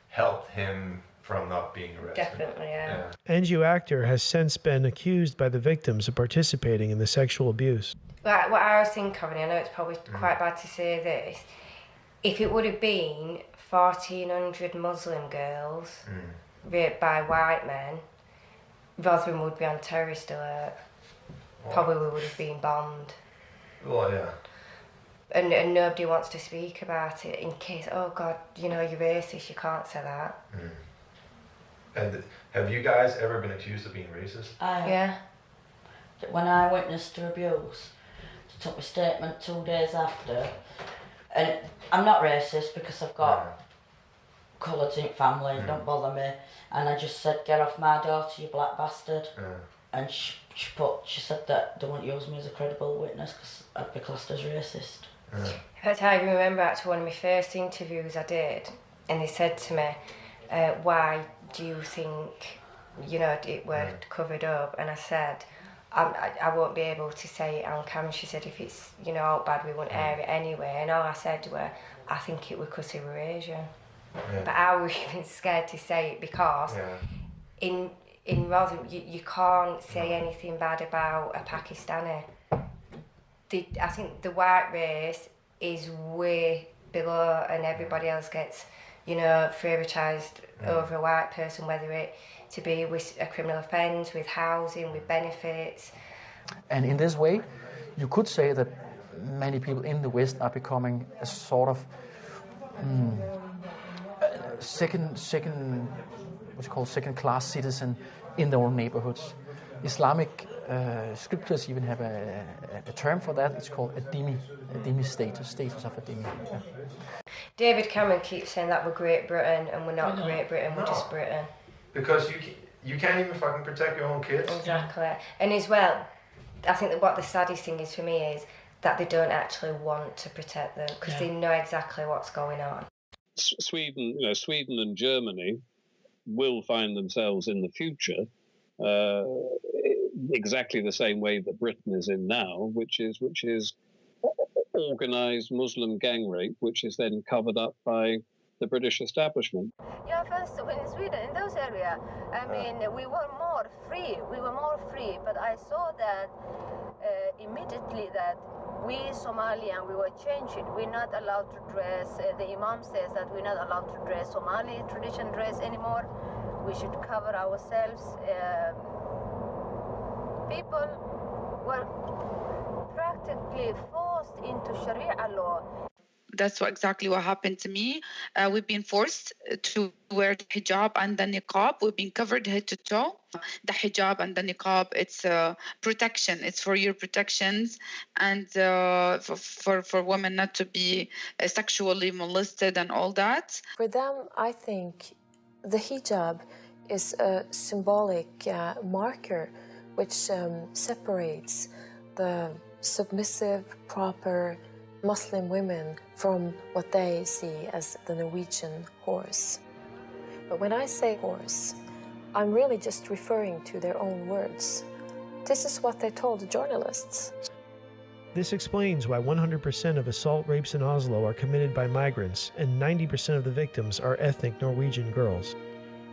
helped him from not being arrested? Definitely, yeah. Anju Akhter has since been accused by the victims of participating in the sexual abuse. Like, what I was thinking of, and I know it's probably quite bad to say this, if it would have been 1,400 Muslim girls raped by white men, Rotherham would be on terrorist alert. Probably we would have been bombed. Well, yeah. And nobody wants to speak about it in case, oh God, you know, you're racist, you can't say that. And have you guys ever been accused of being racist? Yeah. When I witnessed her abuse, I took my statement 2 days after, and I'm not racist because I've got colours in family, don't bother me, and I just said, get off my daughter, you black bastard. And she said that they won't use me as a credible witness because I'd be classed as racist. In fact, I even remember actually one of my first interviews I did, and they said to me, why do you think, you know, it were covered up? And I said, I won't be able to say it on camera. She said, if it's, you know, out bad, we won't air it anyway. And all I said were, I think it was because he were Asian. But I was even scared to say it because in Rotherham, you can't say anything bad about a Pakistani. I think the white race is way below, and everybody else gets, you know, favoritised over a white person, whether it to be with a criminal offence, with housing, with benefits. And in this way, you could say that many people in the West are becoming a sort of second-class citizen in their own neighborhoods. Islamic scriptures even have a term for that. It's called a dhimmi status of a dhimmi. Yeah. David Cameron keeps saying that we're Great Britain, and we're not Great Britain, we're just Britain. Because you can't even fucking protect your own kids. Exactly. And as well, I think that what the saddest thing is for me is that they don't actually want to protect them because they know exactly what's going on. Sweden and Germany will find themselves in the future exactly the same way that Britain is in now, which is organised Muslim gang rape, which is then covered up by the British establishment. Yeah, first in Sweden, in those areas, I mean, we were more free, but I saw that immediately that we Somalian, we were changing. We're not allowed to dress, the Imam says that we're not allowed to dress Somali tradition dress anymore. We should cover ourselves. People were practically forced into Sharia law. That's exactly what happened to me. We've been forced to wear the hijab and the niqab. We've been covered head to toe. The hijab and the niqab, it's protection. It's for your protections and for women not to be sexually molested and all that. For them, I think the hijab is a symbolic marker which separates the submissive, proper Muslim women from what they see as the Norwegian horse. But when I say horse, I'm really just referring to their own words. This is what they told the journalists. This explains why 100% of assault rapes in Oslo are committed by migrants, and 90% of the victims are ethnic Norwegian girls.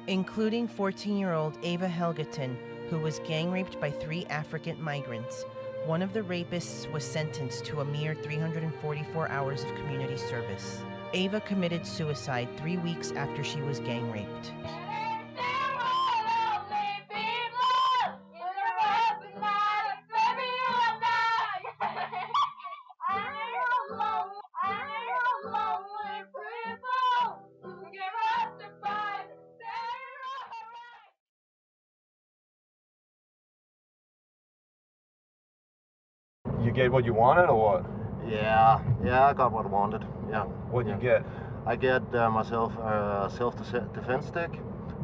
Including 14-year-old Ava Helgeton, who was gang raped by 3 African migrants. One of the rapists was sentenced to a mere 344 hours of community service. Ava committed suicide 3 weeks after she was gang raped. You get what you wanted or what? Yeah, I got what I wanted. Yeah. What'd you get? I get myself a self-defense stick,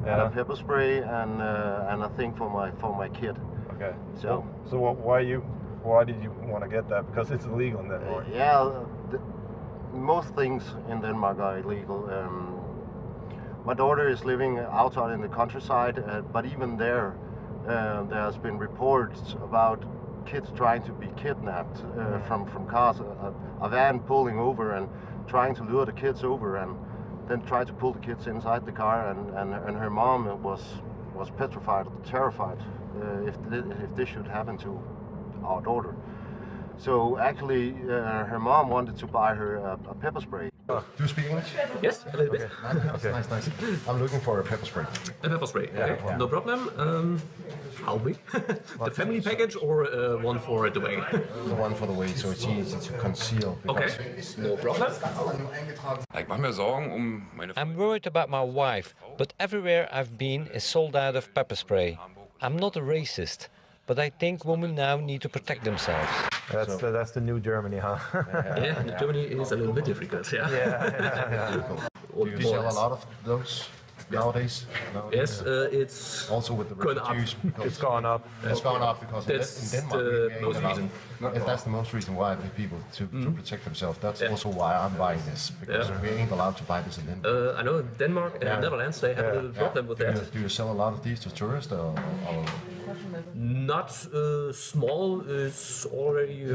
and a pepper spray, and a thing for my kid. Okay. So why did you want to get that? Because it's illegal in that part. Yeah. most things in Denmark are illegal. My daughter is living outside in the countryside, but even there has been reports about kids trying to be kidnapped from cars, a van pulling over and trying to lure the kids over and then try to pull the kids inside the car, and her mom was petrified, terrified if this should happen to our daughter. So actually her mom wanted to buy her a pepper spray. Do you speak English? Yes, a little bit. Okay. Nice. I'm looking for a pepper spray. A pepper spray, okay, Yeah. no problem. How big? The family package or one for the way? The one for the way, so it's easy to conceal. Okay, no problem. I'm worried about my wife, but everywhere I've been is sold out of pepper spray. I'm not a racist, but I think women now need to protect themselves. That's the new Germany, huh? Yeah, Germany is a little bit difficult, yeah. Do you sell a lot of those nowadays? Yes, it's also with the refugees. It's gone up. It's gone up because that's in Denmark, the most reason. If that's the most reason why the people to protect themselves. That's also why I'm buying this, because we ain't allowed to buy this in Denmark. I know Denmark and Netherlands, they have a little problem with that. Do you sell a lot of these to tourists or Not small, is already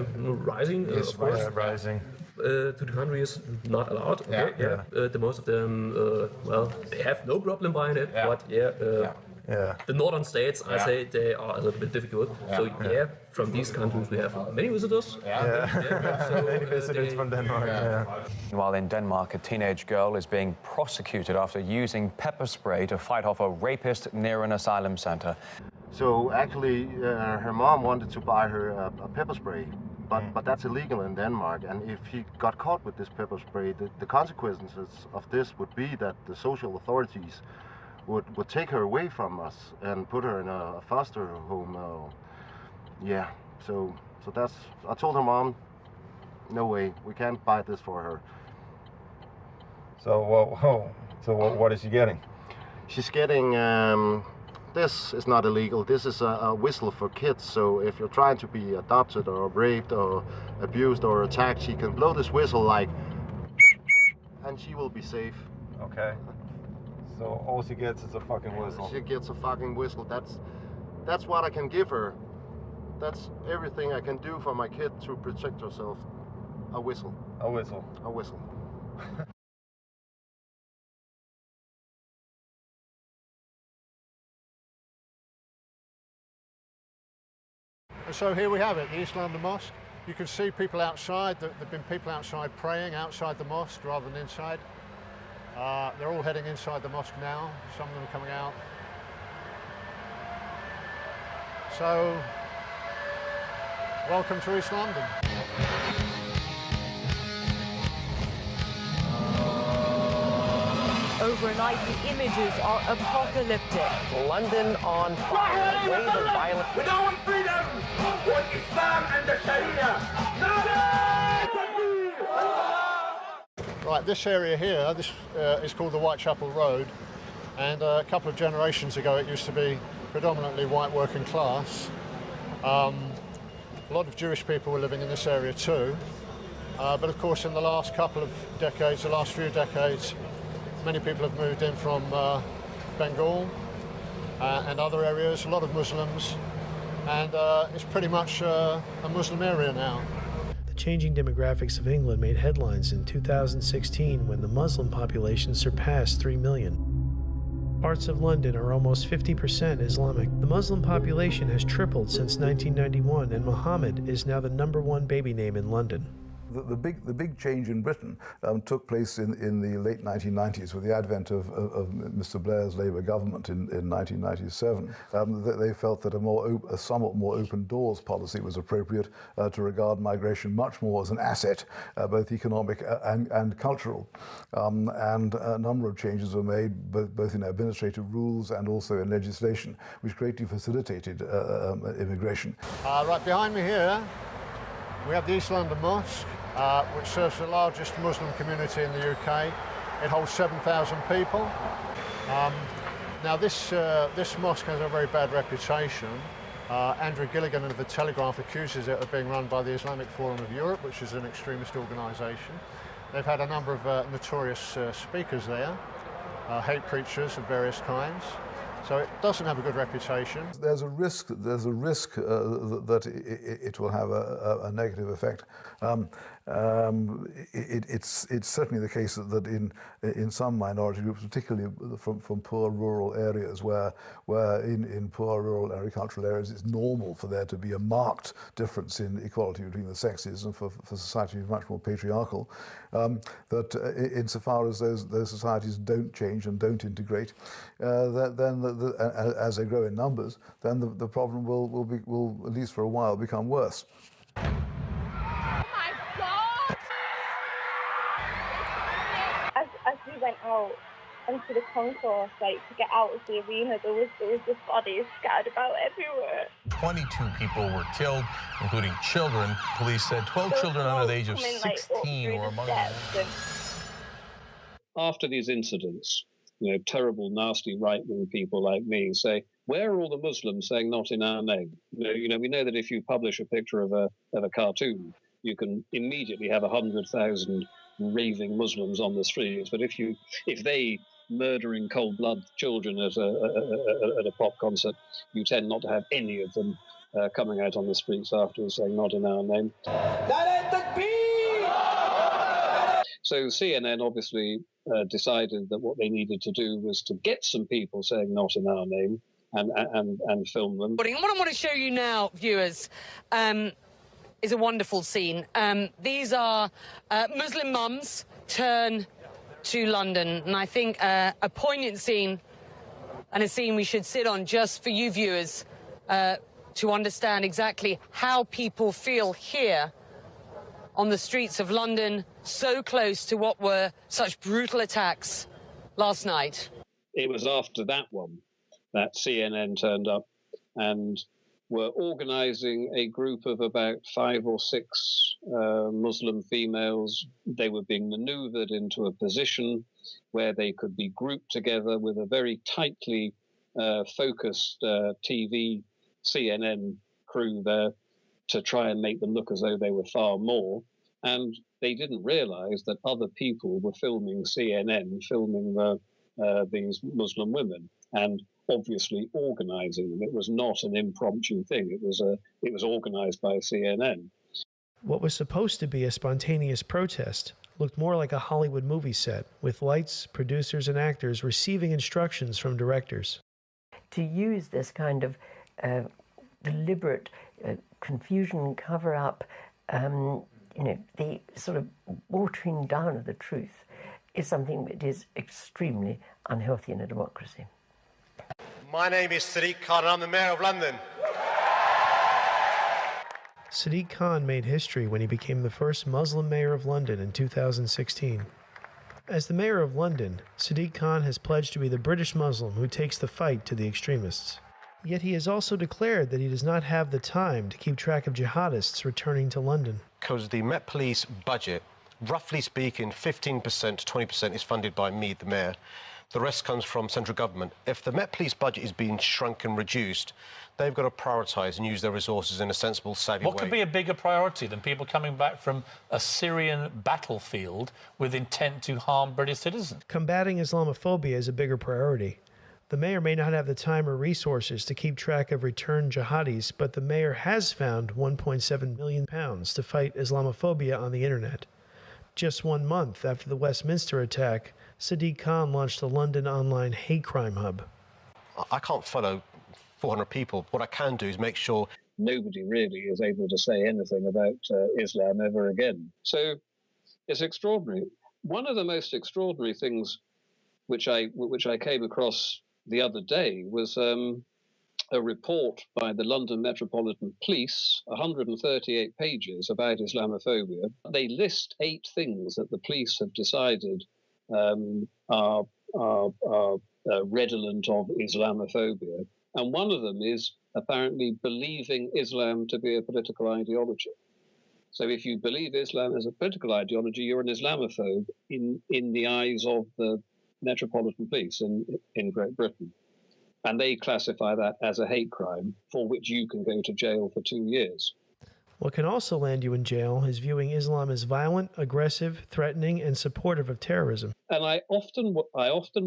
rising. It's of course. rising. To the country is not allowed. Okay, the most of them, well, they have no problem buying it, but the northern states, I say, they are a little bit difficult. So from these countries we have many visitors. Many visitors from Denmark. While in Denmark, a teenage girl is being prosecuted after using pepper spray to fight off a rapist near an asylum center. So actually her mom wanted to buy her a pepper spray. But that's illegal in Denmark, and if he got caught with this pepper spray, the consequences of this would be that the social authorities would take her away from us and put her in a foster home. So that's. I told her mom, no way, we can't buy this for her. So what is she getting? She's getting. This is not illegal. This is a whistle for kids. So if you're trying to be adopted or raped or abused or attacked, she can blow this whistle like, and she will be safe. Okay. So all she gets is a fucking whistle. She gets a fucking whistle. That's what I can give her. That's everything I can do for my kid to protect herself. A whistle. A whistle. A whistle. And so here we have it, the East London Mosque. You can see people outside. There have been people outside praying outside the mosque rather than inside. They're all heading inside the mosque now. Some of them are coming out. So, welcome to East London. Overnight, the images are apocalyptic. London on fire. A wave of violence. We don't want freedom! We want Islam and the Sharia! Right, this area here, this is called the Whitechapel Road, and a couple of generations ago it used to be predominantly white working class. A lot of Jewish people were living in this area too, but of course in the last couple of decades, the last few decades, many people have moved in from Bengal and other areas, a lot of Muslims, and it's pretty much a Muslim area now. The changing demographics of England made headlines in 2016 when the Muslim population surpassed 3 million. Parts of London are almost 50% Islamic. The Muslim population has tripled since 1991, and Mohammed is now the #1 baby name in London. The big change in Britain took place in the late 1990s with the advent of Mr. Blair's Labour government in 1997. They felt that a somewhat more open doors policy was appropriate to regard migration much more as an asset, both economic and cultural. And a number of changes were made both in administrative rules and also in legislation, which greatly facilitated immigration. Right behind me here, we have the East London Mosque, which serves the largest Muslim community in the UK. It holds 7,000 people. Now this mosque has a very bad reputation. Andrew Gilligan of the Telegraph accuses it of being run by the Islamic Forum of Europe, which is an extremist organisation. They've had a number of notorious speakers there, hate preachers of various kinds. So it doesn't have a good reputation. There's a risk that it will have a negative effect. It's certainly the case that in some minority groups, particularly from poor rural areas, where in poor rural agricultural areas it's normal for there to be a marked difference in equality between the sexes, and for society to be much more patriarchal, that insofar as those societies don't change and don't integrate, as they grow in numbers, then the problem will at least for a while become worse. As we went out onto the concourse, like to get out of the arena, there was just bodies scattered about everywhere. 22 people were killed, including children. Police said 12 children under the age of 16 were among them. After these incidents, terrible, nasty right-wing people like me say, where are all the Muslims saying not in our name? We know that if you publish a picture of a cartoon, you can immediately have 100,000 raving Muslims on the streets. But if they murder in cold blood children at a pop concert, you tend not to have any of them coming out on the streets afterwards saying not in our name. So CNN obviously decided that what they needed to do was to get some people saying not in our name and film them. What I want to show you now, viewers, is a wonderful scene. These are Muslim mums turn to London, and I think a poignant scene, and a scene we should sit on just for you viewers to understand exactly how people feel here on the streets of London, so close to what were such brutal attacks last night. It was after that one that CNN turned up and were organising a group of about 5 or 6 Muslim females. They were being manoeuvred into a position where they could be grouped together with a very tightly focused TV CNN crew there to try and make them look as though they were far more. And they didn't realise that other people were filming CNN, filming these Muslim women, and obviously organising them. It was not an impromptu thing. It was organised by CNN. What was supposed to be a spontaneous protest looked more like a Hollywood movie set, with lights, producers, and actors receiving instructions from directors. To use this kind of deliberate confusion, cover-up, the sort of watering down of the truth is something that is extremely unhealthy in a democracy. My name is Sadiq Khan and I'm the Mayor of London. Sadiq Khan made history when he became the first Muslim mayor of London in 2016. As the mayor of London, Sadiq Khan has pledged to be the British Muslim who takes the fight to the extremists. Yet he has also declared that he does not have the time to keep track of jihadists returning to London. Because the Met Police budget, roughly speaking, 15% to 20% is funded by me, the Mayor. The rest comes from central government. If the Met Police budget is being shrunk and reduced, they've got to prioritise and use their resources in a sensible, savvy way. What could be a bigger priority than people coming back from a Syrian battlefield with intent to harm British citizens? Combating Islamophobia is a bigger priority. The mayor may not have the time or resources to keep track of returned jihadis, but the mayor has found £1.7 million to fight Islamophobia on the internet. Just 1 month after the Westminster attack, Sadiq Khan launched the London Online Hate Crime Hub. I can't follow 400 people. What I can do is make sure nobody really is able to say anything about Islam ever again. So it's extraordinary. One of the most extraordinary things which I came across the other day was a report by the London Metropolitan Police, 138 pages about Islamophobia. They list 8 things that the police have decided are redolent of Islamophobia. And one of them is apparently believing Islam to be a political ideology. So if you believe Islam as a political ideology, you're an Islamophobe in the eyes of the Metropolitan Police in Great Britain. And they classify that as a hate crime for which you can go to jail for 2 years. What can also land you in jail is viewing Islam as violent, aggressive, threatening, and supportive of terrorism. And I often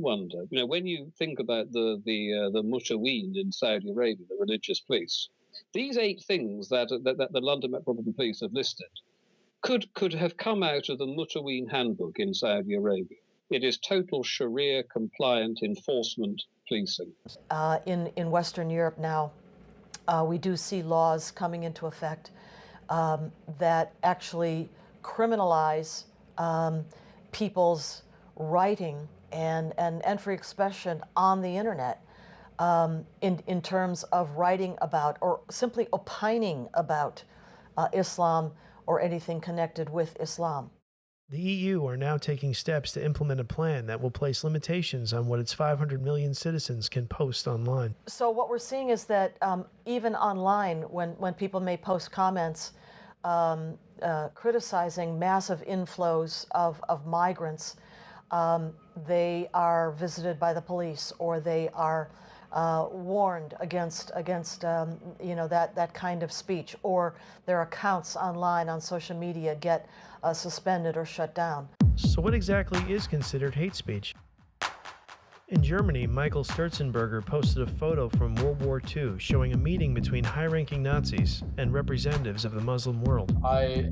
wonder, when you think about the Mutaween in Saudi Arabia, the religious police, these 8 things that the London Metropolitan Police have listed could have come out of the Mutaween handbook in Saudi Arabia. It is total Sharia compliant enforcement policing. In Western Europe now, we do see laws coming into effect that actually criminalize people's writing and free expression on the internet in terms of writing about or simply opining about Islam or anything connected with Islam. The EU are now taking steps to implement a plan that will place limitations on what its 500 million citizens can post online. So what we're seeing is that even online, when people may post comments criticizing massive inflows of migrants, they are visited by the police, or they are warned against that kind of speech, or their accounts online on social media get suspended or shut down. So what exactly is considered hate speech? In Germany, Michael Sturzenberger posted a photo from World War II showing a meeting between high-ranking Nazis and representatives of the Muslim world. I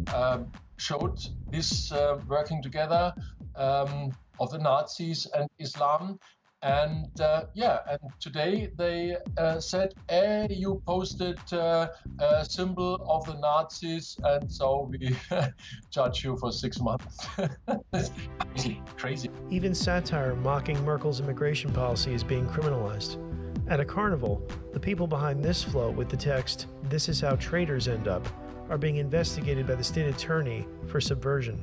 showed this working together of the Nazis and Islam. And and today they said, hey, you posted a symbol of the Nazis, and so we judge you for 6 months. It's crazy. Even satire mocking Merkel's immigration policy is being criminalized. At a carnival, the people behind this float with the text, "This is how traitors end up," are being investigated by the state attorney for subversion.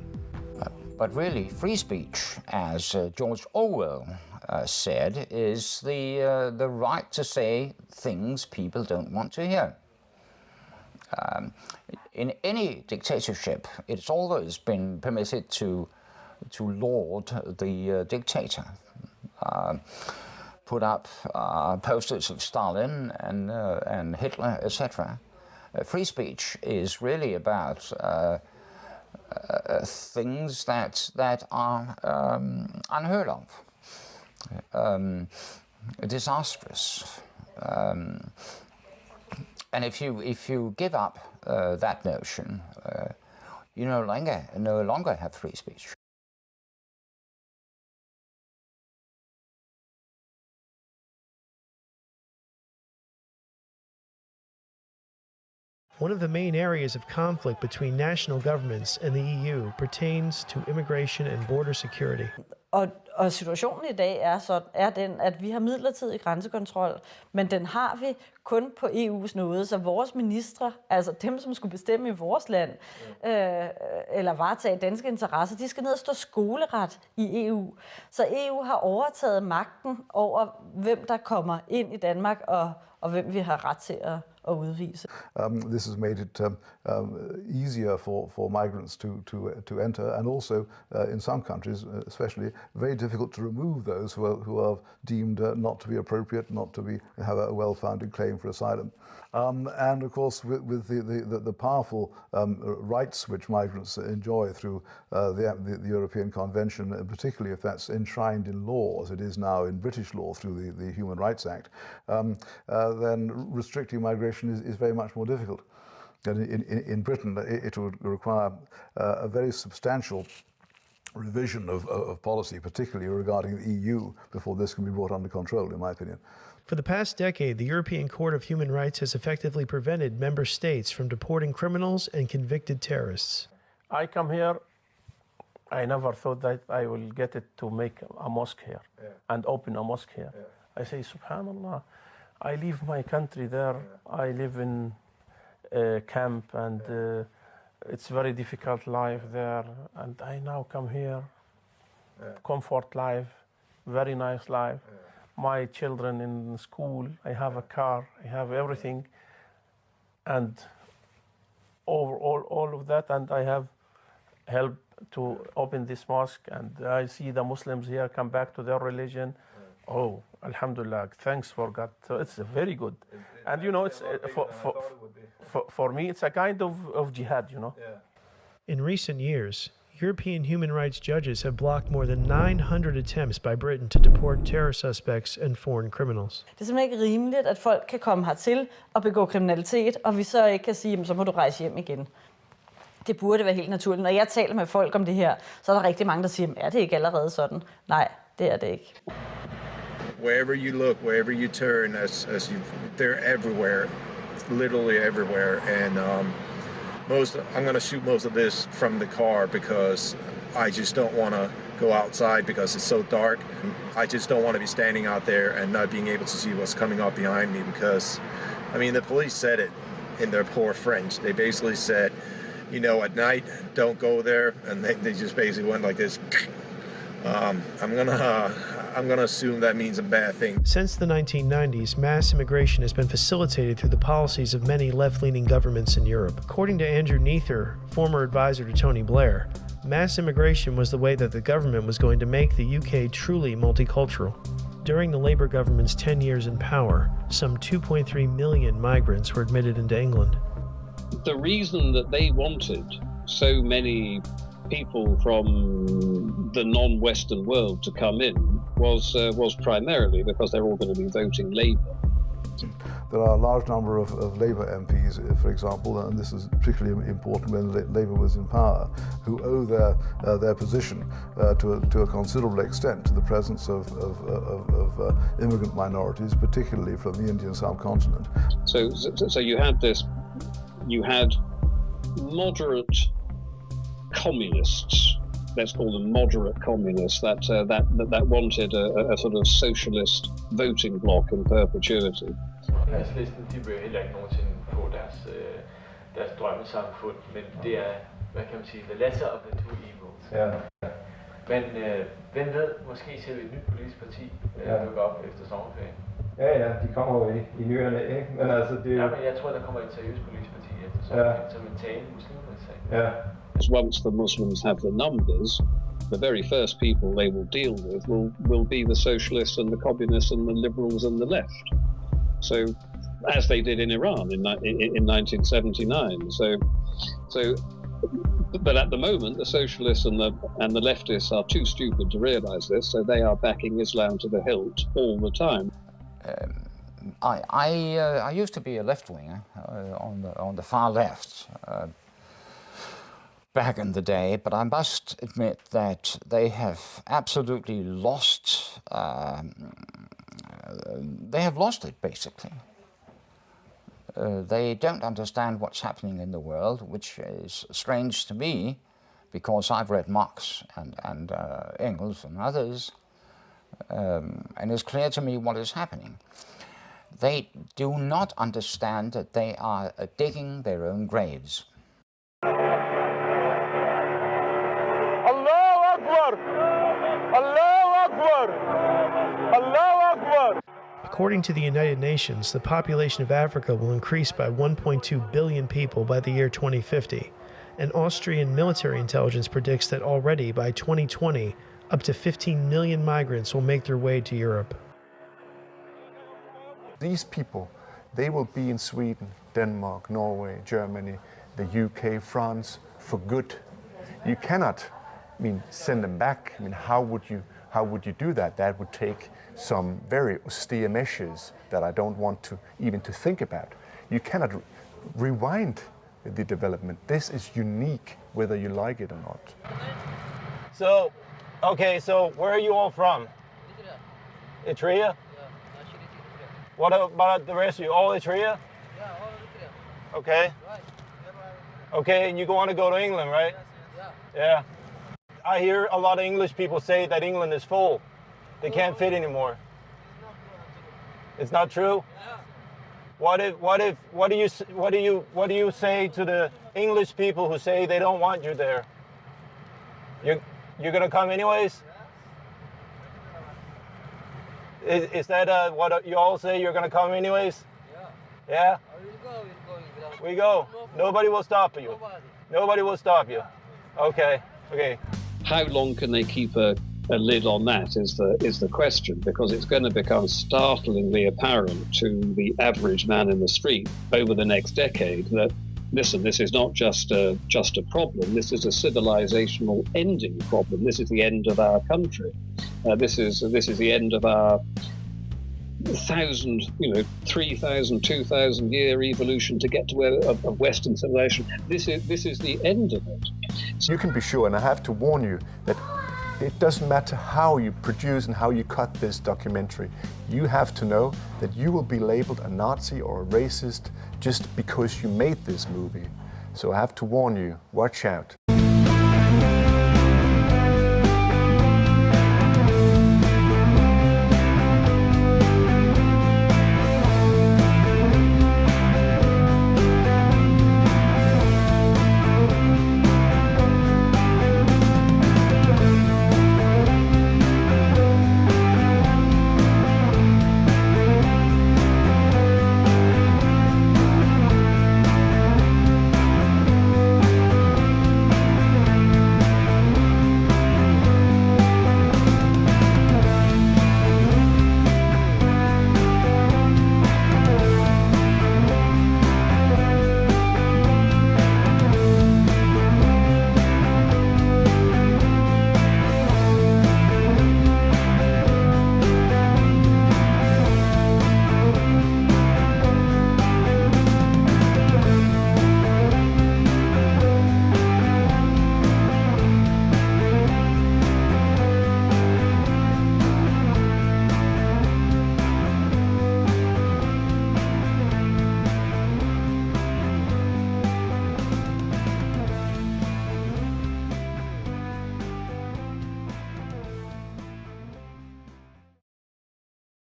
But really, free speech, as George Orwell said, is the right to say things people don't want to hear. In any dictatorship, it's always been permitted to laud the dictator, put up posters of Stalin and Hitler, etc. Free speech is really about things that are unheard of. Disastrous, and if you give up that notion, you no longer have free speech. One of the main areas of conflict between national governments and the EU pertains to immigration and border security. Og situationen i dag er den, at vi har midlertidig grænsekontrol, men den har vi kun på EU's nåde, så vores ministre, altså dem, som skulle bestemme i vores land, eller varetage danske interesser, de skal ned og stå skoleret i EU. Så EU har overtaget magten over, hvem der kommer ind i Danmark, og hvem vi har ret til at udvise. This has made it easier for migrants to enter, and also in some countries, especially, very difficult to remove those who are deemed not to be appropriate, not to have a well-founded claim for asylum. And of course, with the powerful rights which migrants enjoy through the European Convention, particularly if that's enshrined in law, as it is now in British law through the Human Rights Act, then restricting migration is very much more difficult. And in Britain, it would require a very substantial revision of policy, particularly regarding the EU, before this can be brought under control, in my opinion. For the past decade, the European Court of Human Rights has effectively prevented member states from deporting criminals and convicted terrorists. I come here, I never thought that I will get it to make a mosque here and open a mosque here. I say, subhanallah, I leave my country there. I live in a camp, and it's very difficult life there. And I now come here, comfort life, very nice life. My children in school, I have a car, I have everything. And all of that, and I have helped to open this mosque, and I see the Muslims here come back to their religion. Oh, Alhamdulillah, thanks for God. So it's very good. And you know, it's for me, it's a kind of jihad, you know. In recent years, European human rights judges have blocked more than 900 attempts by Britain to deport terror suspects and foreign criminals. Det er simpelthen ikke rimeligt, at folk kan komme hertil og begå kriminalitet, og vi så ikke kan sige, så må du rejse hjem igen. Det burde være helt naturligt. Når jeg taler med folk om det her, så er der rigtig mange, der siger, er det ikke allerede sådan? Nej, det er det ikke. Wherever you look, wherever you turn, they're everywhere, literally everywhere. And I'm going to shoot most of this from the car because I just don't want to go outside because it's so dark. I just don't want to be standing out there and not being able to see what's coming up behind me because, I mean, the police said it in their poor French. They basically said, you know, at night, don't go there. And they just basically went like this. I'm gonna assume that means a bad thing. Since the 1990s, mass immigration has been facilitated through the policies of many left-leaning governments in Europe. According to Andrew Neither, former advisor to Tony Blair, mass immigration was the way that the government was going to make the UK truly multicultural. During the Labour government's 10 years in power, some 2.3 million migrants were admitted into England. The reason that they wanted so many people from the non-Western world to come in was primarily because they're all going to be voting Labour. There are a large number of Labour MPs, for example, and this is particularly important when Labour was in power, who owe their position to a considerable extent to the presence of immigrant minorities, particularly from the Indian subcontinent. So you had moderate communists, let's call them moderate communists, that wanted a sort of socialist voting bloc in perpetuity. Listen, de vil heller ikke nogensinde få deres drømmesamfund, men det er, hvad kan man sige, the lesser of the two evils. Ja. Men hvem ved, måske ser vi et nyt politisk parti dukke op efter sommerferien. Ja, de kommer jo i nyerne, ikke? Men altså, det er jo... Ja, men jeg tror, der kommer et seriøst politisk parti efter sommerferien, som en tale muslimer sag. Ja. Once the Muslims have the numbers, the very first people they will deal with will be the socialists and the communists and the liberals and the left. So, as they did in Iran in 1979. But at the moment, the socialists and the leftists are too stupid to realise this, so they are backing Islam to the hilt all the time. I used to be a left-winger on the far left back in the day, but I must admit that they have absolutely lost. They have lost it, basically. They don't understand what's happening in the world, which is strange to me, because I've read Marx and Engels and others, and it's clear to me what is happening. They do not understand that they are digging their own graves. Allahu Akbar! Allahu Akbar! Allahu Akbar! According to the United Nations, the population of Africa will increase by 1.2 billion people by the year 2050, and Austrian military intelligence predicts that already by 2020, up to 15 million migrants will make their way to Europe. These people, they will be in Sweden, Denmark, Norway, Germany, the UK, France for good. You cannot, send them back. How would you do that? That would take some very austere measures that I don't want to even to think about. You cannot rewind the development. This is unique, whether you like it or not. So, okay, so where are you all from? Eritrea? What about the rest of you? All Eritrea? Yeah, all Eritrea. Okay. Right. Okay, and you want to go to England, right? Yeah. I hear a lot of English people say that England is full. They can't fit anymore. It's not true? Yeah. What do you say to the English people who say they don't want you there? You're gonna come anyways? Is that what you all say? You're gonna come anyways? Yeah. Yeah? We go. Nobody will stop you. Nobody will stop you. Okay. Okay. How long can they keep a a lid on that is the question, because it's going to become startlingly apparent to the average man in the street over the next decade that, listen, this is not just a problem. This is a civilizational ending problem. This is the end of our country. This is the end of our 3,000, 2,000 year evolution to get to a Western civilization. This is the end of it. You can be sure, and I have to warn you, that it doesn't matter how you produce and how you cut this documentary. You have to know that you will be labeled a Nazi or a racist just because you made this movie. So I have to warn you, watch out.